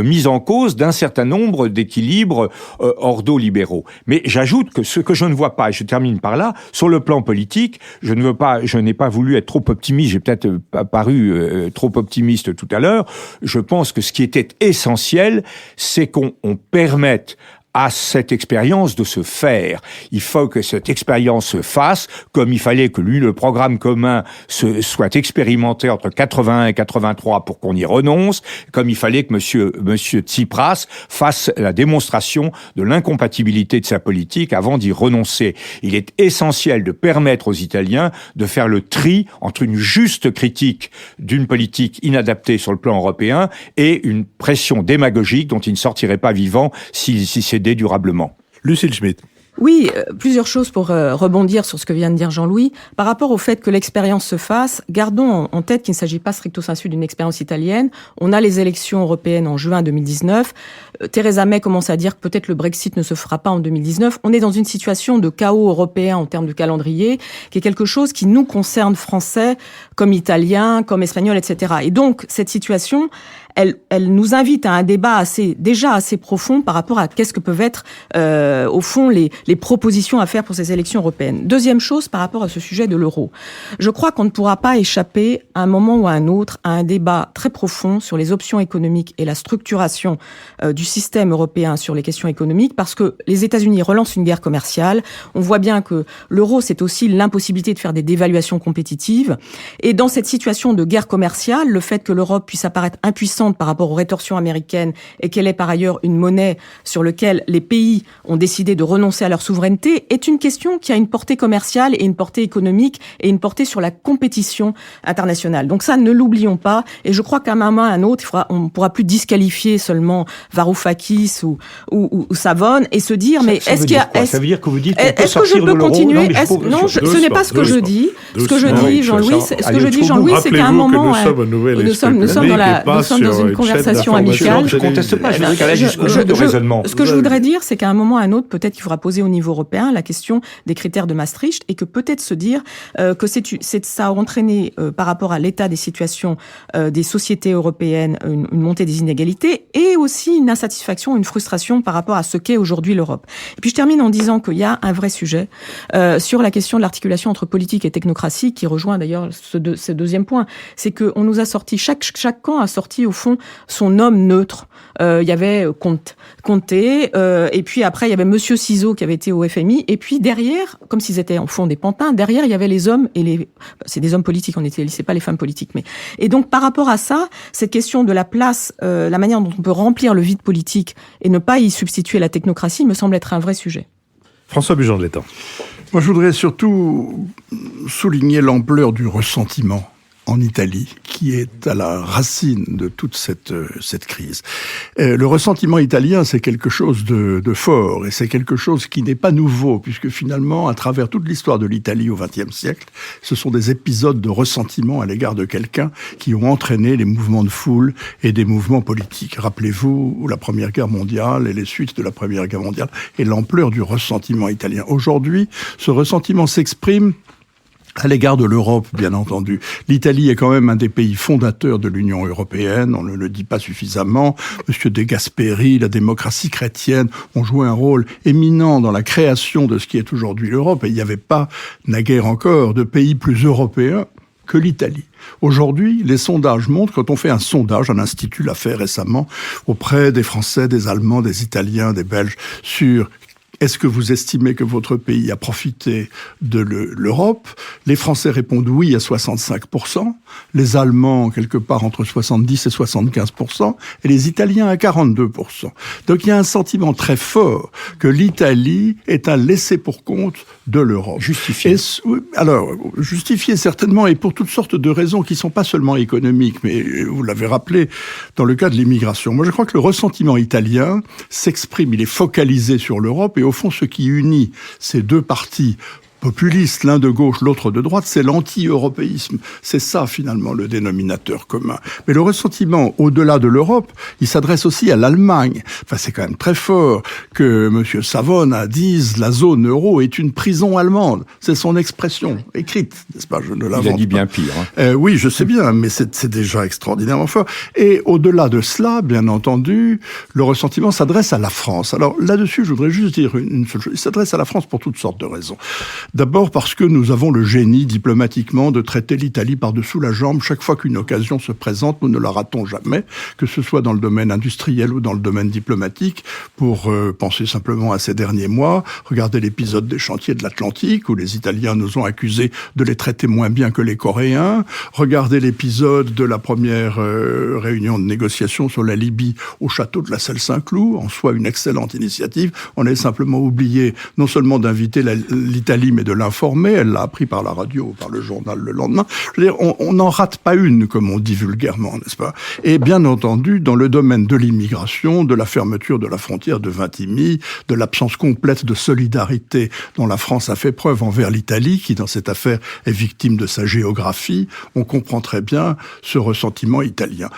mise en cause d'un certain nombre d'équilibres ordo-libéraux. Mais j'ajoute que ce que je ne vois pas, et je termine par là, sur le plan politique, je n'ai pas voulu être trop optimiste, j'ai peut-être paru trop optimiste tout à l'heure. Je pense que ce qui était essentiel, c'est qu'on permette à cette expérience de se faire. Il faut que cette expérience se fasse, comme il fallait que le programme commun soit expérimenté entre 81 et 83 pour qu'on y renonce, comme il fallait que monsieur Tsipras fasse la démonstration de l'incompatibilité de sa politique avant d'y renoncer. Il est essentiel de permettre aux Italiens de faire le tri entre une juste critique d'une politique inadaptée sur le plan européen et une pression démagogique dont ils ne sortiraient pas vivants si c'est durablement.
Lucille Schmitt.
Oui, plusieurs choses pour rebondir sur ce que vient de dire Jean-Louis. Par rapport au fait que l'expérience se fasse, gardons en tête qu'il ne s'agit pas stricto sensu d'une expérience italienne. On a les élections européennes en juin 2019. Theresa May commence à dire que peut-être le Brexit ne se fera pas en 2019. On est dans une situation de chaos européen en termes de calendrier, qui est quelque chose qui nous concerne Français, comme Italiens, comme Espagnols, etc. Et donc, cette situation, elle nous invite à un débat déjà assez profond par rapport à qu'est-ce que peuvent être, au fond, les propositions à faire pour ces élections européennes. Deuxième chose, par rapport à ce sujet de l'euro. Je crois qu'on ne pourra pas échapper, à un moment ou à un autre, à un débat très profond sur les options économiques et la structuration du système européen sur les questions économiques, parce que les États-Unis relancent une guerre commerciale. On voit bien que l'euro, c'est aussi l'impossibilité de faire des dévaluations compétitives. Et dans cette situation de guerre commerciale, le fait que l'Europe puisse apparaître impuissante par rapport aux rétorsions américaines et qu'elle est par ailleurs une monnaie sur laquelle les pays ont décidé de renoncer à leur leur souveraineté est une question qui a une portée commerciale et une portée économique et une portée sur la compétition internationale. Donc ça, ne l'oublions pas. Et je crois qu'à un moment ou à un autre, on pourra plus disqualifier seulement Varoufakis ou Savone et se dire, mais est-ce qu'il y a...
Ça veut dire que vous dites
est-ce que je peux continuer? Non, ce n'est pas ce que je dis. Ce que je dis, Jean-Louis, c'est qu'à un moment, nous sommes dans une conversation amicale.
Je ne conteste pas, je veux dire jusqu'au bout de raisonnement.
Ce que je voudrais dire, c'est qu'à un moment ou à un autre, peut-être qu'il faudra poser au niveau européen la question des critères de Maastricht et que peut-être se dire que ça a entraîné par rapport à l'état des situations des sociétés européennes une montée des inégalités et aussi une insatisfaction, une frustration par rapport à ce qu'est aujourd'hui l'Europe. Et puis je termine en disant qu'il y a un vrai sujet sur la question de l'articulation entre politique et technocratie qui rejoint d'ailleurs ce deuxième point. C'est qu'on nous a sorti, chaque camp a sorti au fond son homme neutre. Il y avait Comté, et puis après il y avait Monsieur Ciseaux qui avait été au FMI, et puis derrière, comme s'ils étaient en fond des pantins, derrière il y avait les hommes et c'est des hommes politiques, c'est pas les femmes politiques, mais et donc par rapport à ça, cette question de la place, la manière dont on peut remplir le vide politique et ne pas y substituer la technocratie me semble être un vrai sujet.
François Bujon de l'Étang.
Moi, je voudrais surtout souligner l'ampleur du ressentiment en Italie, qui est à la racine de toute cette crise. Le ressentiment italien, c'est quelque chose de fort, et c'est quelque chose qui n'est pas nouveau, puisque finalement, à travers toute l'histoire de l'Italie au XXe siècle, ce sont des épisodes de ressentiment à l'égard de quelqu'un qui ont entraîné les mouvements de foule et des mouvements politiques. Rappelez-vous la Première Guerre mondiale et les suites de la Première Guerre mondiale, et l'ampleur du ressentiment italien. Aujourd'hui, ce ressentiment s'exprime à l'égard de l'Europe, bien entendu. L'Italie est quand même un des pays fondateurs de l'Union européenne, on ne le dit pas suffisamment. Monsieur De Gasperi, la démocratie chrétienne ont joué un rôle éminent dans la création de ce qui est aujourd'hui l'Europe, et il n'y avait pas, naguère encore, de pays plus européens que l'Italie. Aujourd'hui, les sondages montrent, quand on fait un sondage, un institut l'a fait récemment, auprès des Français, des Allemands, des Italiens, des Belges, sur est-ce que vous estimez que votre pays a profité de l'Europe? Les Français répondent oui à 65%, les Allemands quelque part entre 70 et 75%, et les Italiens à 42%. Donc il y a un sentiment très fort que l'Italie est un laissé-pour-compte de l'Europe.
Justifié.
Alors, justifié certainement, et pour toutes sortes de raisons qui ne sont pas seulement économiques, mais vous l'avez rappelé, dans le cas de l'immigration. Moi, je crois que le ressentiment italien s'exprime, il est focalisé sur l'Europe, et au fond, ce qui unit ces deux partis populistes, l'un de gauche, l'autre de droite, c'est l'anti-européisme. C'est ça, finalement, le dénominateur commun. Mais le ressentiment, au-delà de l'Europe, il s'adresse aussi à l'Allemagne. Enfin, c'est quand même très fort que M. Savone dise la zone euro est une prison allemande. C'est son expression écrite, n'est-ce pas? Je ne l'invente pas.
Il a dit bien pire.
Oui, je sais bien, mais c'est déjà extraordinairement fort. Et au-delà de cela, bien entendu, le ressentiment s'adresse à la France. Alors, là-dessus, je voudrais juste dire une seule chose. Il s'adresse à la France pour toutes sortes de raisons. D'abord parce que nous avons le génie, diplomatiquement, de traiter l'Italie par-dessous la jambe. Chaque fois qu'une occasion se présente, nous ne la ratons jamais, que ce soit dans le domaine industriel ou dans le domaine diplomatique. Pour penser simplement à ces derniers mois, regardez l'épisode des chantiers de l'Atlantique, où les Italiens nous ont accusés de les traiter moins bien que les Coréens. Regardez l'épisode de la première réunion de négociation sur la Libye au château de la Selle-Saint-Cloud, en soi une excellente initiative. On a simplement oublié non seulement d'inviter l'Italie, mais de l'informer. Elle l'a appris par la radio ou par le journal le lendemain. Je veux dire, on n'en rate pas une, comme on dit vulgairement, n'est-ce pas? Et bien entendu, dans le domaine de l'immigration, de la fermeture de la frontière de Vintimille, de l'absence complète de solidarité dont la France a fait preuve envers l'Italie, qui dans cette affaire est victime de sa géographie, on comprend très bien ce ressentiment italien.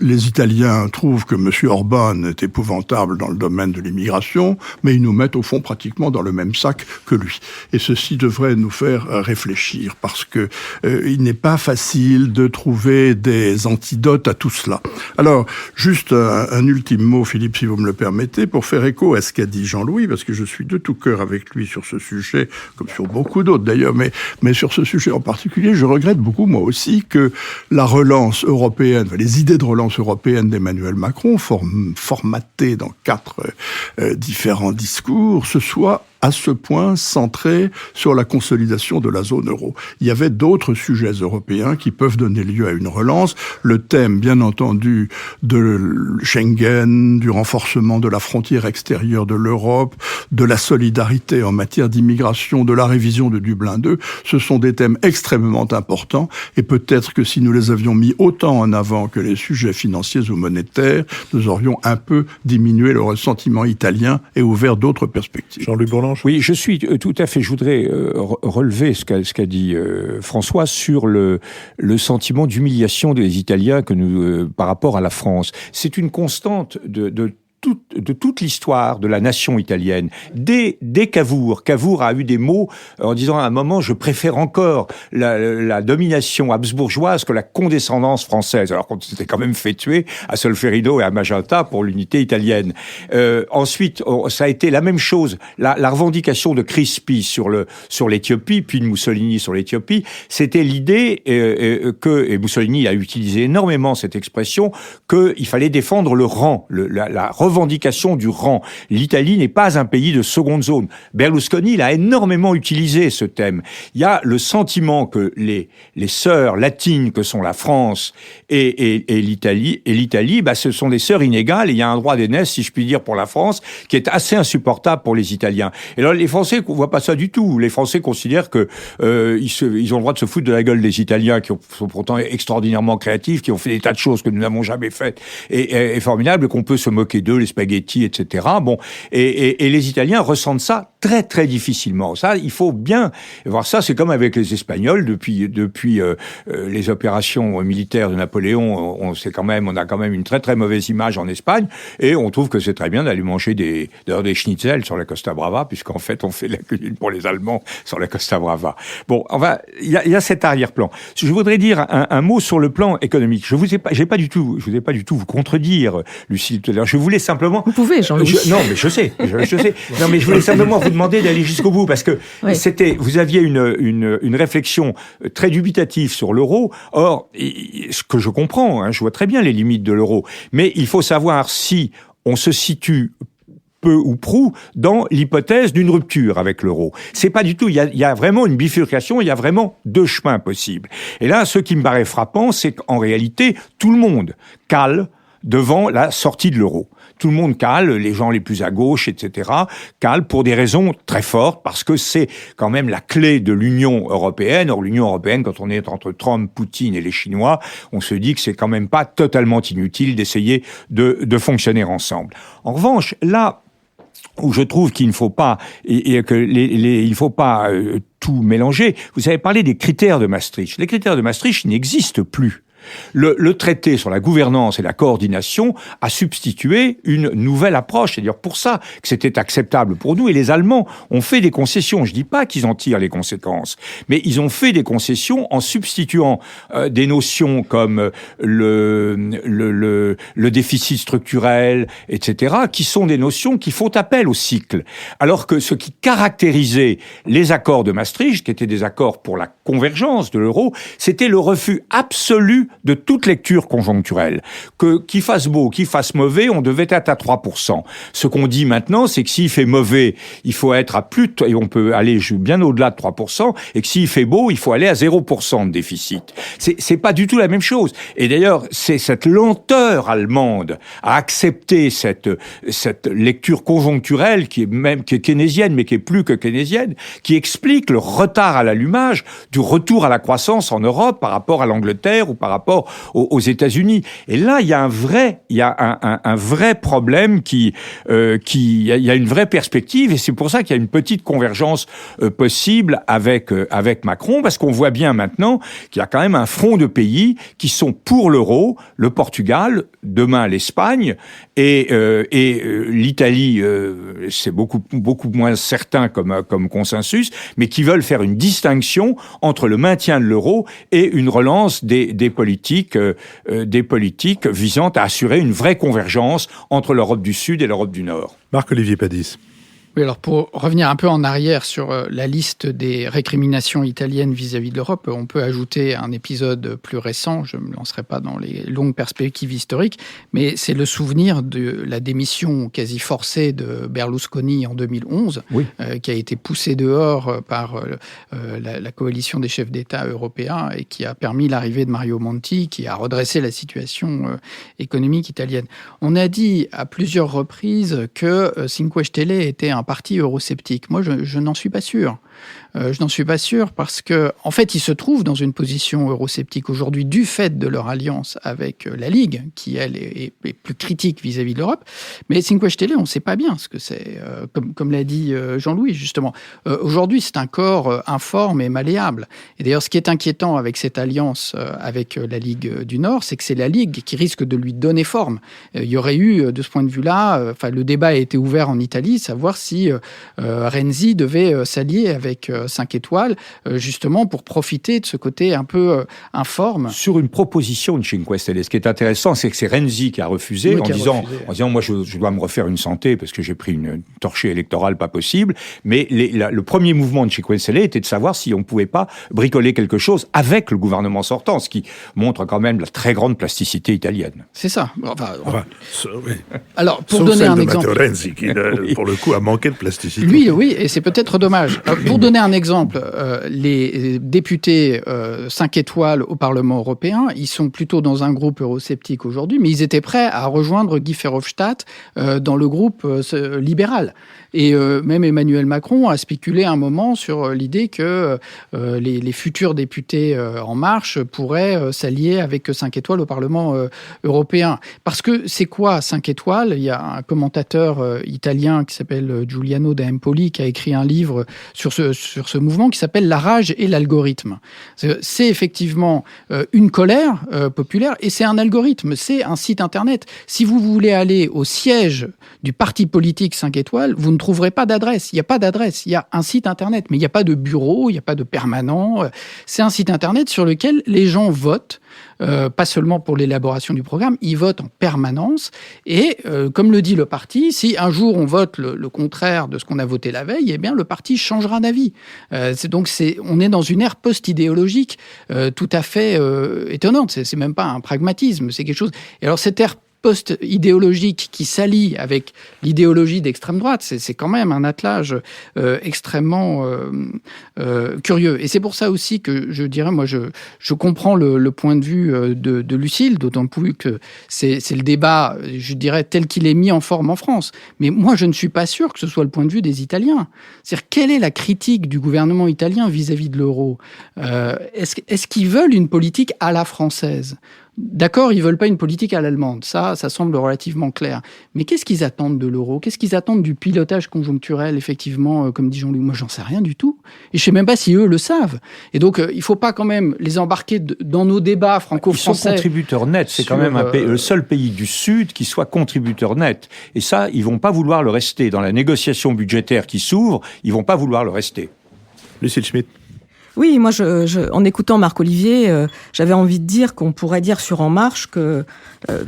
Les Italiens trouvent que M. Orban est épouvantable dans le domaine de l'immigration, mais ils nous mettent au fond pratiquement dans le même sac que lui. Et ceci devrait nous faire réfléchir, parce que il n'est pas facile de trouver des antidotes à tout cela. Alors, juste un ultime mot, Philippe, si vous me le permettez, pour faire écho à ce qu'a dit Jean-Louis, parce que je suis de tout cœur avec lui sur ce sujet, comme sur beaucoup d'autres d'ailleurs, mais sur ce sujet en particulier, je regrette beaucoup, moi aussi, que la relance européenne, les idées de relance européenne d'Emmanuel Macron, formatée dans 4 différents discours, se soit à ce point centré sur la consolidation de la zone euro. Il y avait d'autres sujets européens qui peuvent donner lieu à une relance. Le thème, bien entendu, de Schengen, du renforcement de la frontière extérieure de l'Europe, de la solidarité en matière d'immigration, de la révision de Dublin II, ce sont des thèmes extrêmement importants et peut-être que si nous les avions mis autant en avant que les sujets financiers ou monétaires, nous aurions un peu diminué le ressentiment italien et ouvert d'autres perspectives.
Jean-Luc Bourlanges.
Oui, je suis tout à fait. Je voudrais relever ce qu'a dit François sur le sentiment d'humiliation des Italiens que nous par rapport à la France. C'est une constante de toute l'histoire de la nation italienne. Dès Cavour a eu des mots en disant à un moment, je préfère encore la domination habsbourgeoise que la condescendance française, alors qu'on s'était quand même fait tuer à Solferino et à Magenta pour l'unité italienne. Ensuite, ça a été la même chose. La revendication de Crispi sur l'Éthiopie, puis de Mussolini sur l'Éthiopie, c'était l'idée et Mussolini a utilisé énormément cette expression, qu'il fallait défendre le rang, la revendication du rang. L'Italie n'est pas un pays de seconde zone. Berlusconi l'a énormément utilisé, ce thème. Il y a le sentiment que les sœurs latines que sont la France et l'Italie, ce sont des sœurs inégales, et il y a un droit d'aînesse, si je puis dire, pour la France, qui est assez insupportable pour les Italiens. Et alors, les Français ne voient pas ça du tout. Les Français considèrent que ils ont le droit de se foutre de la gueule des Italiens, qui sont pourtant extraordinairement créatifs, qui ont fait des tas de choses que nous n'avons jamais faites, et formidables, qu'on peut se moquer d'eux, les spaghettis, etc. Bon, et les Italiens ressentent ça très très difficilement. Ça, il faut bien voir ça. C'est comme avec les Espagnols depuis les opérations militaires de Napoléon. On a quand même une très très mauvaise image en Espagne, et on trouve que c'est très bien d'aller manger des schnitzels sur la Costa Brava, puisqu'en fait on fait la cuisine pour les Allemands sur la Costa Brava. Bon, il y a cet arrière-plan. Je voudrais dire un mot sur le plan économique. Je vous ai pas du tout vous contredire, Lucille, tout à l'heure. Je voulais simplement...
Vous pouvez, Jean-Louis.
Non, mais je sais. Non, mais je voulais simplement vous demander d'aller jusqu'au bout, parce que vous aviez une réflexion très dubitative sur l'euro. Or, ce que je comprends, je vois très bien les limites de l'euro, mais il faut savoir si on se situe peu ou prou dans l'hypothèse d'une rupture avec l'euro. C'est pas du tout, il y a vraiment une bifurcation, il y a vraiment deux chemins possibles. Et là, ce qui me paraît frappant, c'est qu'en réalité, tout le monde cale devant la sortie de l'euro. Tout le monde cale, les gens les plus à gauche, etc., cale pour des raisons très fortes, parce que c'est quand même la clé de l'Union européenne. Or, l'Union européenne, quand on est entre Trump, Poutine et les Chinois, on se dit que c'est quand même pas totalement inutile d'essayer de fonctionner ensemble. En revanche, là où je trouve qu'il ne faut pas tout mélanger, vous avez parlé des critères de Maastricht. Les critères de Maastricht n'existent plus. Le traité sur la gouvernance et la coordination a substitué une nouvelle approche. C'est-à-dire pour ça que c'était acceptable pour nous. Et les Allemands ont fait des concessions. Je dis pas qu'ils en tirent les conséquences, mais ils ont fait des concessions en substituant des notions comme le déficit structurel, etc., qui sont des notions qui font appel au cycle. Alors que ce qui caractérisait les accords de Maastricht, qui étaient des accords pour la convergence de l'euro, c'était le refus absolu de toute lecture conjoncturelle. Qu'il fasse beau, qu'il fasse mauvais, on devait être à 3%. Ce qu'on dit maintenant, c'est que s'il fait mauvais, il faut être à et on peut aller bien au-delà de 3%, et que s'il fait beau, il faut aller à 0% de déficit. C'est pas du tout la même chose. Et d'ailleurs, c'est cette lenteur allemande à accepter cette lecture conjoncturelle qui est keynésienne, mais qui est plus que keynésienne, qui explique le retard à l'allumage du retour à la croissance en Europe par rapport à l'Angleterre ou par rapport aux États-Unis. Et là, il y a un vrai problème il y a une vraie perspective, et c'est pour ça qu'il y a une petite convergence possible avec Macron, parce qu'on voit bien maintenant qu'il y a quand même un front de pays qui sont pour l'euro, le Portugal, demain l'Espagne, et l'Italie, c'est beaucoup moins certain comme consensus, mais qui veulent faire une distinction entre le maintien de l'euro et une relance des politiques visant à assurer une vraie convergence entre l'Europe du Sud et l'Europe du Nord.
Marc-Olivier Padis.
Oui, alors pour revenir un peu en arrière sur la liste des récriminations italiennes vis-à-vis de l'Europe, on peut ajouter un épisode plus récent, je ne me lancerai pas dans les longues perspectives historiques, mais c'est le souvenir de la démission quasi forcée de Berlusconi en 2011,
oui.
Qui a été poussé dehors par la coalition des chefs d'État européens et qui a permis l'arrivée de Mario Monti, qui a redressé la situation économique italienne. On a dit à plusieurs reprises que Cinque Stelle était un parti eurosceptique. Moi, je n'en suis pas sûr. Je n'en suis pas sûr parce que, en fait, ils se trouvent dans une position eurosceptique aujourd'hui du fait de leur alliance avec la Ligue, qui, elle, est plus critique vis-à-vis de l'Europe. Mais Cinque Stelle, on ne sait pas bien ce que c'est. Comme l'a dit Jean-Louis, justement. Aujourd'hui, c'est un corps informe et malléable. Et d'ailleurs, ce qui est inquiétant avec cette alliance avec la Ligue du Nord, c'est que c'est la Ligue qui risque de lui donner forme. Il y aurait eu, de ce point de vue-là, le débat a été ouvert en Italie, savoir si Renzi devait s'allier avec 5 étoiles, justement pour profiter de ce côté un peu informe.
Sur une proposition de Cinque Stelle, ce qui est intéressant, c'est que c'est Renzi qui a refusé, en disant moi je dois me refaire une santé parce que j'ai pris une torchée électorale pas possible, mais le premier mouvement de Cinque Stelle était de savoir si on ne pouvait pas bricoler quelque chose avec le gouvernement sortant, ce qui montre quand même la très grande plasticité italienne.
C'est ça.
Oui.
Alors, pour
sauf
donner un
de
exemple...
Matteo Renzi, qui, pour le coup, a manqué de plasticité.
Lui, oui, et c'est peut-être dommage. Pour donner un exemple, les députés 5 étoiles au Parlement européen, ils sont plutôt dans un groupe eurosceptique aujourd'hui, mais ils étaient prêts à rejoindre Guy Verhofstadt dans le groupe libéral. Et même Emmanuel Macron a spéculé un moment sur l'idée que les futurs députés En Marche pourraient s'allier avec 5 étoiles au Parlement européen. Parce que c'est quoi 5 étoiles ? Il y a un commentateur italien qui s'appelle Giuliano D'Empoli qui a écrit un livre sur ce mouvement qui s'appelle « La rage et l'algorithme ». C'est effectivement une colère populaire et c'est un algorithme, c'est un site internet. Si vous voulez aller au siège du parti politique 5 étoiles, vous ne trouverez pas d'adresse. Il n'y a pas d'adresse. Il y a un site internet, mais il n'y a pas de bureau, il n'y a pas de permanent. C'est un site internet sur lequel les gens votent, pas seulement pour l'élaboration du programme, ils votent en permanence. Et comme le dit le parti, si un jour on vote le contraire de ce qu'on a voté la veille, eh bien le parti changera d'avis. On est dans une ère post-idéologique tout à fait étonnante. C'est même pas un pragmatisme, c'est quelque chose. Et alors cette ère post-idéologique qui s'allie avec l'idéologie d'extrême droite, c'est quand même un attelage extrêmement curieux. Et c'est pour ça aussi que je dirais, moi, je comprends le point de vue de Lucile, d'autant plus que c'est le débat, je dirais, tel qu'il est mis en forme en France. Mais moi, je ne suis pas sûr que ce soit le point de vue des Italiens. C'est-à-dire, quelle est la critique du gouvernement italien vis-à-vis de l'euro ? Est-ce qu'ils veulent une politique à la française ? D'accord, ils veulent pas une politique à l'allemande, ça semble relativement clair. Mais qu'est-ce qu'ils attendent de l'euro ? Qu'est-ce qu'ils attendent du pilotage conjoncturel, effectivement, comme dit Jean-Louis ? Moi, j'en sais rien du tout. Et je sais même pas si eux le savent. Et donc, il faut pas quand même les embarquer dans nos débats franco-français.
Ils sont contributeurs nets. C'est quand même le seul pays du Sud qui soit contributeur net. Et ça, ils vont pas vouloir le rester. Dans la négociation budgétaire qui s'ouvre, ils vont pas vouloir le rester.
Lucile Schmitt.
Oui, moi, en écoutant Marc-Olivier, j'avais envie de dire qu'on pourrait dire sur En Marche que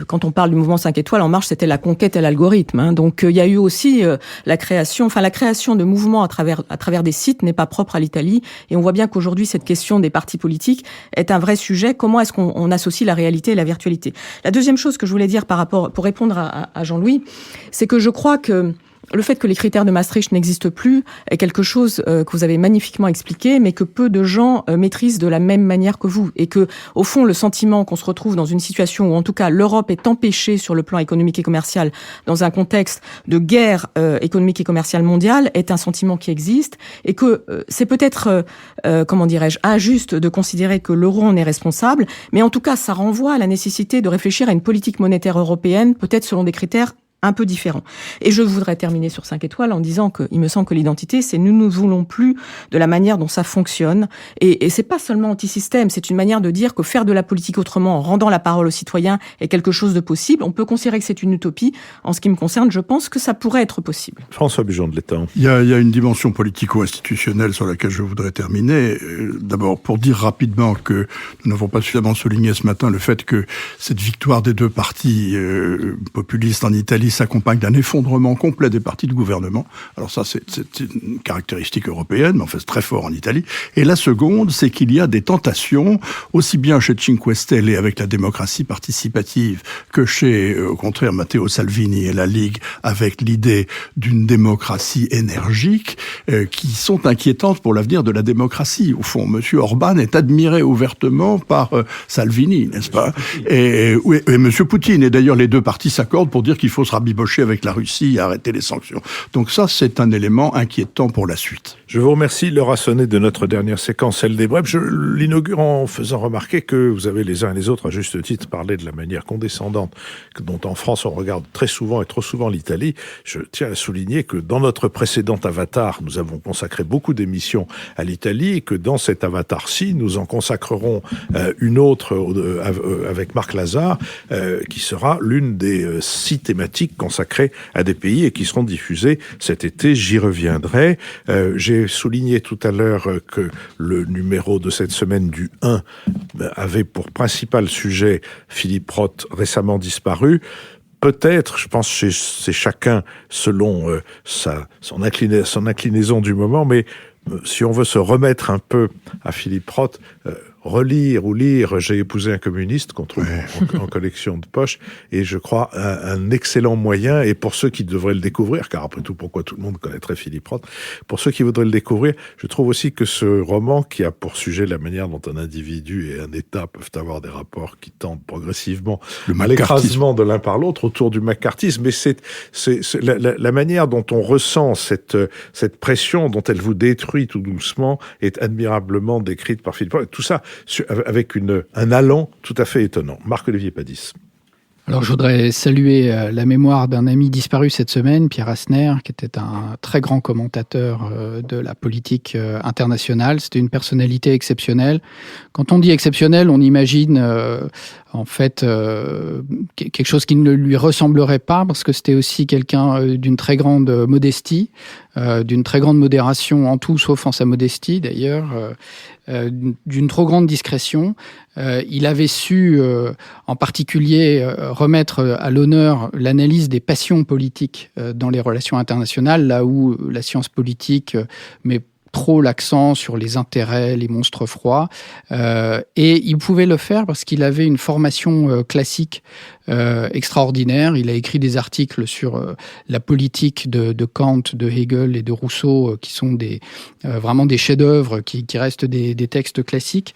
quand on parle du mouvement 5 étoiles, En Marche, c'était la conquête à l'algorithme. Hein. Donc, il y a eu aussi la création de mouvements à travers des sites n'est pas propre à l'Italie. Et on voit bien qu'aujourd'hui, cette question des partis politiques est un vrai sujet. Comment est-ce qu'on associe la réalité et la virtualité ? La deuxième chose que je voulais dire pour répondre à Jean-Louis, c'est que je crois que le fait que les critères de Maastricht n'existent plus est quelque chose que vous avez magnifiquement expliqué, mais que peu de gens maîtrisent de la même manière que vous. Et que, au fond, le sentiment qu'on se retrouve dans une situation où, en tout cas, l'Europe est empêchée sur le plan économique et commercial dans un contexte de guerre économique et commerciale mondiale est un sentiment qui existe. Et que c'est peut-être, injuste de considérer que l'euro en est responsable, mais en tout cas, ça renvoie à la nécessité de réfléchir à une politique monétaire européenne, peut-être selon des critères un peu différent. Et je voudrais terminer sur 5 étoiles en disant qu'il me semble que l'identité, c'est nous ne voulons plus de la manière dont ça fonctionne. Et c'est pas seulement anti-système, c'est une manière de dire que faire de la politique autrement en rendant la parole aux citoyens est quelque chose de possible. On peut considérer que c'est une utopie. En ce qui me concerne, je pense que ça pourrait être possible.
François Bujon de l'Étang.
Il y a une dimension politico-institutionnelle sur laquelle je voudrais terminer. D'abord, pour dire rapidement que nous n'avons pas suffisamment souligné ce matin le fait que cette victoire des deux partis populistes en Italie l'Italie s'accompagne d'un effondrement complet des partis de gouvernement. Alors ça, c'est une caractéristique européenne, mais en fait, c'est très fort en Italie. Et la seconde, c'est qu'il y a des tentations, aussi bien chez Cinque Stelle avec la démocratie participative que chez, au contraire, Matteo Salvini et la Ligue avec l'idée d'une démocratie énergique, qui sont inquiétantes pour l'avenir de la démocratie. Au fond, Monsieur Orban est admiré ouvertement par Salvini, n'est-ce pas? Et Monsieur Poutine. Et d'ailleurs, les deux partis s'accordent pour dire qu'il faut se rabibocher avec la Russie et arrêter les sanctions. Donc ça, c'est un élément inquiétant pour la suite.
Je vous remercie. L'heure a sonné de notre dernière séquence, celle des brèves. Je l'inaugure en faisant remarquer que vous avez les uns et les autres, à juste titre, parlé de la manière condescendante dont en France on regarde très souvent et trop souvent l'Italie. Je tiens à souligner que dans notre précédent avatar, nous avons consacré beaucoup d'émissions à l'Italie et que dans cet avatar-ci, nous en consacrerons une autre avec Marc Lazare, qui sera l'une des 6 thématiques consacrées à des pays et qui seront diffusées cet été. J'y reviendrai. J'ai souligné tout à l'heure que le numéro de cette semaine du 1 avait pour principal sujet Philippe Roth, récemment disparu. Peut-être, je pense que c'est chacun selon son inclinaison du moment, mais si on veut se remettre un peu à Philippe Roth, relire ou lire J'ai épousé un communiste qu'on trouve en collection de poche, et je crois un excellent moyen, et pour ceux qui devraient le découvrir, car après tout, pourquoi tout le monde connaîtrait Philippe Roth, pour ceux qui voudraient le découvrir, je trouve aussi que ce roman, qui a pour sujet la manière dont un individu et un État peuvent avoir des rapports qui tendent progressivement à l'écrasement de l'un par l'autre autour du macartisme, mais c'est la manière dont on ressent cette pression dont elle vous détruit tout doucement est admirablement décrite par Philippe Roth, et tout ça avec un allant tout à fait étonnant. Marc-Olivier Padis.
Alors, je voudrais saluer la mémoire d'un ami disparu cette semaine, Pierre Asner, qui était un très grand commentateur de la politique internationale. C'était une personnalité exceptionnelle. Quand on dit exceptionnel, on imagine en fait quelque chose qui ne lui ressemblerait pas, parce que c'était aussi quelqu'un d'une très grande modestie, d'une très grande modération en tout, sauf en sa modestie d'ailleurs, d'une trop grande discrétion. Il avait su, en particulier, remettre à l'honneur l'analyse des passions politiques dans les relations internationales, là où la science politique met trop l'accent sur les intérêts, les monstres froids. Et il pouvait le faire parce qu'il avait une formation classique extraordinaire. Il a écrit des articles sur la politique de Kant, de Hegel et de Rousseau, qui sont vraiment des chefs-d'œuvre, qui restent des textes classiques.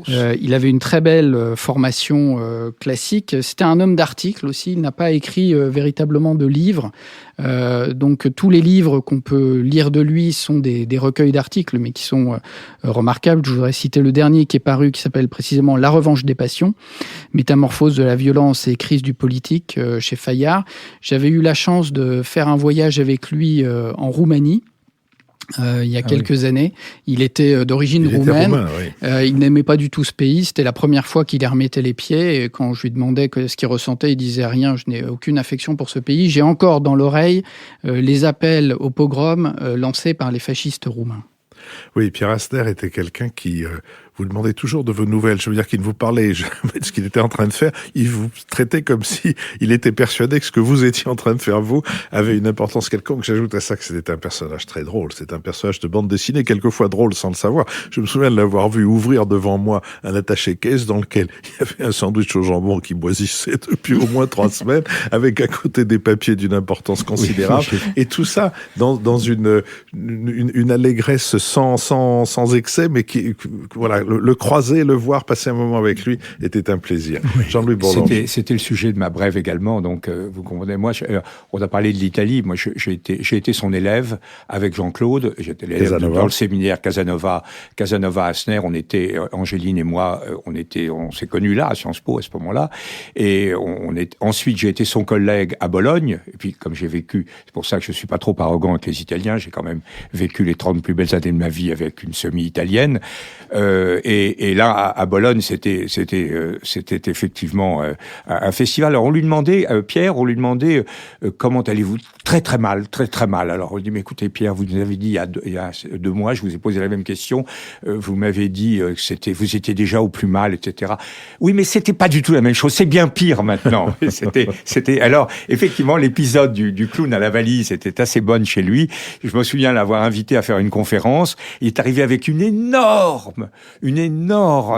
Il avait une très belle formation classique. C'était un homme d'articles aussi. Il n'a pas écrit véritablement de livres. Donc tous les livres qu'on peut lire de lui sont des recueils d'articles, mais qui sont remarquables. Je voudrais citer le dernier qui est paru, qui s'appelle précisément La revanche des passions, métamorphose de la violence et crise du politique, chez Fayard. J'avais eu la chance de faire un voyage avec lui en Roumanie. Il y a quelques années. Il était d'origine roumaine. Il n'aimait pas du tout ce pays. C'était la première fois qu'il y remettait les pieds. Et quand je lui demandais ce qu'il ressentait, il disait rien. Je n'ai aucune affection pour ce pays. J'ai encore dans l'oreille les appels au pogrom lancés par les fascistes roumains.
Oui, Pierre Asner était quelqu'un qui vous demandait toujours de vos nouvelles. Je veux dire qu'il ne vous parlait jamais de ce qu'il était en train de faire. Il vous traitait comme si il était persuadé que ce que vous étiez en train de faire, vous, avait une importance quelconque. J'ajoute à ça que c'était un personnage très drôle. C'est un personnage de bande dessinée, quelquefois drôle sans le savoir. Je me souviens de l'avoir vu ouvrir devant moi un attaché-caisse dans lequel il y avait un sandwich au jambon qui moisissait depuis au moins 3 semaines, avec à côté des papiers d'une importance considérable. Et tout ça dans une allégresse sans excès, mais qui, voilà, le croiser, le voir, passer un moment avec lui était un plaisir. Oui. Jean-Louis Bourlanges.
C'était le sujet de ma brève également, donc vous comprenez, moi, on a parlé de l'Italie, moi j'ai été son élève avec Jean-Claude, j'étais l'élève dans le séminaire Casanova Asner, on était, Angéline et moi, on s'est connus là, à Sciences Po, à ce moment-là, et ensuite j'ai été son collègue à Bologne, et puis comme j'ai vécu, c'est pour ça que je suis pas trop arrogant avec les Italiens, j'ai quand même vécu les 30 plus belles années de ma vie avec une semi-italienne, Et là, à Bologne, c'était effectivement un festival. Alors on lui demandait, Pierre, comment allez-vous? Très très mal, très très mal. Alors on lui dit, mais écoutez Pierre, vous nous avez dit il y a 2 mois, je vous ai posé la même question, vous m'avez dit que vous étiez déjà au plus mal, etc. Oui, mais c'était pas du tout la même chose, c'est bien pire maintenant. C'était alors effectivement l'épisode du clown à la valise était assez bonne chez lui. Je me souviens l'avoir invité à faire une conférence. Il est arrivé avec un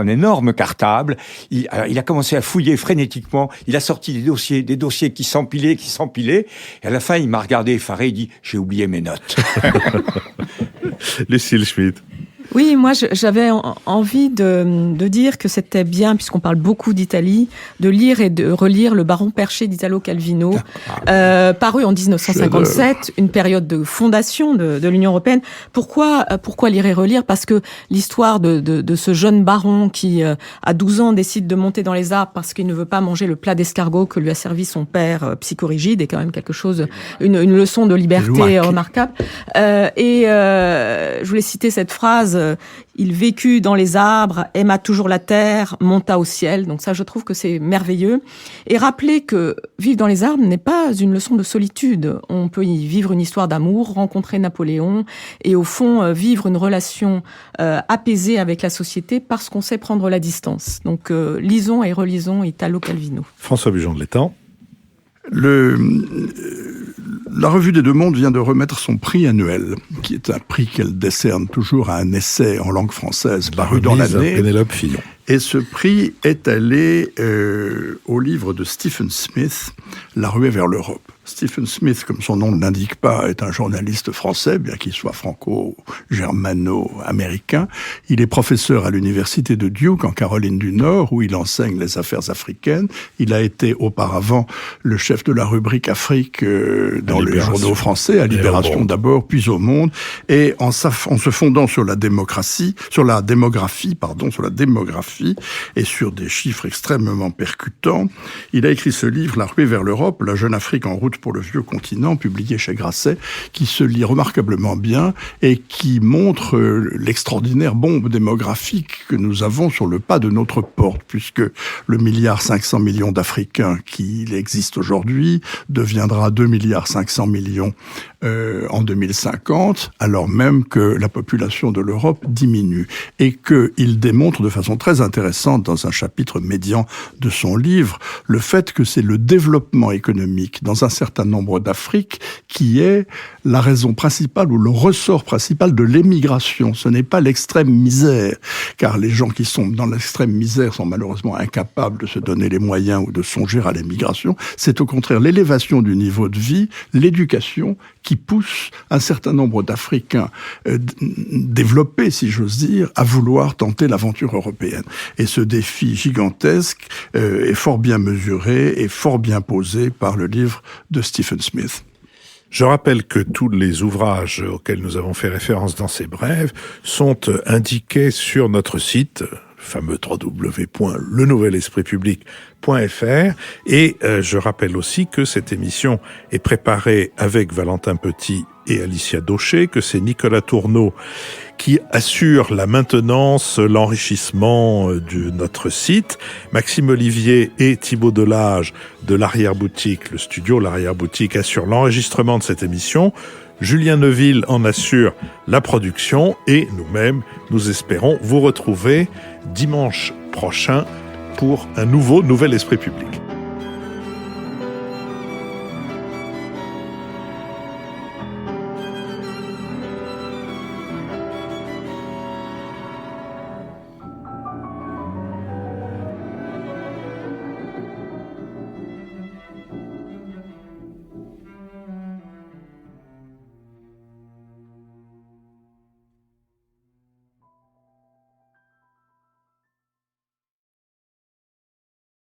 énorme cartable. Il a commencé à fouiller frénétiquement. Il a sorti des dossiers qui s'empilaient. Et à la fin, il m'a regardé effaré. Il dit, j'ai oublié mes notes.
Lucille Schmitt.
Oui, moi j'avais envie de dire que c'était bien, puisqu'on parle beaucoup d'Italie, de lire et de relire Le Baron perché d'Italo Calvino, paru en 1957, une période de fondation de l'Union européenne. Pourquoi lire et relire? Parce que l'histoire de ce jeune baron qui, à 12 ans, décide de monter dans les arbres parce qu'il ne veut pas manger le plat d'escargot que lui a servi son père psychorigide, est quand même quelque chose, une leçon de liberté remarquable. Je voulais citer cette phrase. Il vécut dans les arbres, aima toujours la terre, monta au ciel. Donc ça, je trouve que c'est merveilleux. Et rappeler que vivre dans les arbres n'est pas une leçon de solitude. On peut y vivre une histoire d'amour, rencontrer Napoléon et au fond vivre une relation apaisée avec la société parce qu'on sait prendre la distance. Donc lisons et relisons Italo Calvino.
François Bujon de l'Étang.
La Revue des Deux Mondes vient de remettre son prix annuel, qui est un prix qu'elle décerne toujours à un essai en langue française paru dans l'année.
Pénélope Fillon.
Et ce prix est allé au livre de Stephen Smith, La ruée vers l'Europe. Stephen Smith, comme son nom ne l'indique pas, est un journaliste français, bien qu'il soit franco-germano-américain. Il est professeur à l'université de Duke, en Caroline du Nord, où il enseigne les affaires africaines. Il a été auparavant le chef de la rubrique Afrique dans les journaux français, à Libération d'abord, puis au Monde. Et en se fondant sur la démographie et sur des chiffres extrêmement percutants, il a écrit ce livre, La ruée vers l'Europe, la jeune Afrique en route pour le vieux continent, publié chez Grasset, qui se lit remarquablement bien et qui montre l'extraordinaire bombe démographique que nous avons sur le pas de notre porte, puisque le 1,5 milliard d'Africains qui existe aujourd'hui deviendra 2,5 milliards en 2050, alors même que la population de l'Europe diminue. Et qu'il démontre de façon très intéressante dans un chapitre médian de son livre le fait que c'est le développement économique dans un certain nombre d'Afriques qui est la raison principale ou le ressort principal de l'émigration. Ce n'est pas l'extrême misère, car les gens qui sont dans l'extrême misère sont malheureusement incapables de se donner les moyens ou de songer à l'émigration. C'est au contraire l'élévation du niveau de vie, l'éducation qui pousse un certain nombre d'Africains développés, si j'ose dire, à vouloir tenter l'aventure européenne. Et ce défi gigantesque est fort bien mesuré et fort bien posé par le livre de Stephen Smith.
Je rappelle que tous les ouvrages auxquels nous avons fait référence dans ces brèves sont indiqués sur notre site, fameux www.lenouvelespritpublic.fr. Et je rappelle aussi que cette émission est préparée avec Valentin Petit et Alicia Daucher, que c'est Nicolas Tourneau qui assure la maintenance, l'enrichissement de notre site. Maxime Olivier et Thibaut Delage de l'Arrière-Boutique, le studio L'Arrière-Boutique, assurent l'enregistrement de cette émission. Julien Neuville en assure la production et nous-mêmes, nous espérons vous retrouver dimanche prochain pour un nouvel Esprit Public.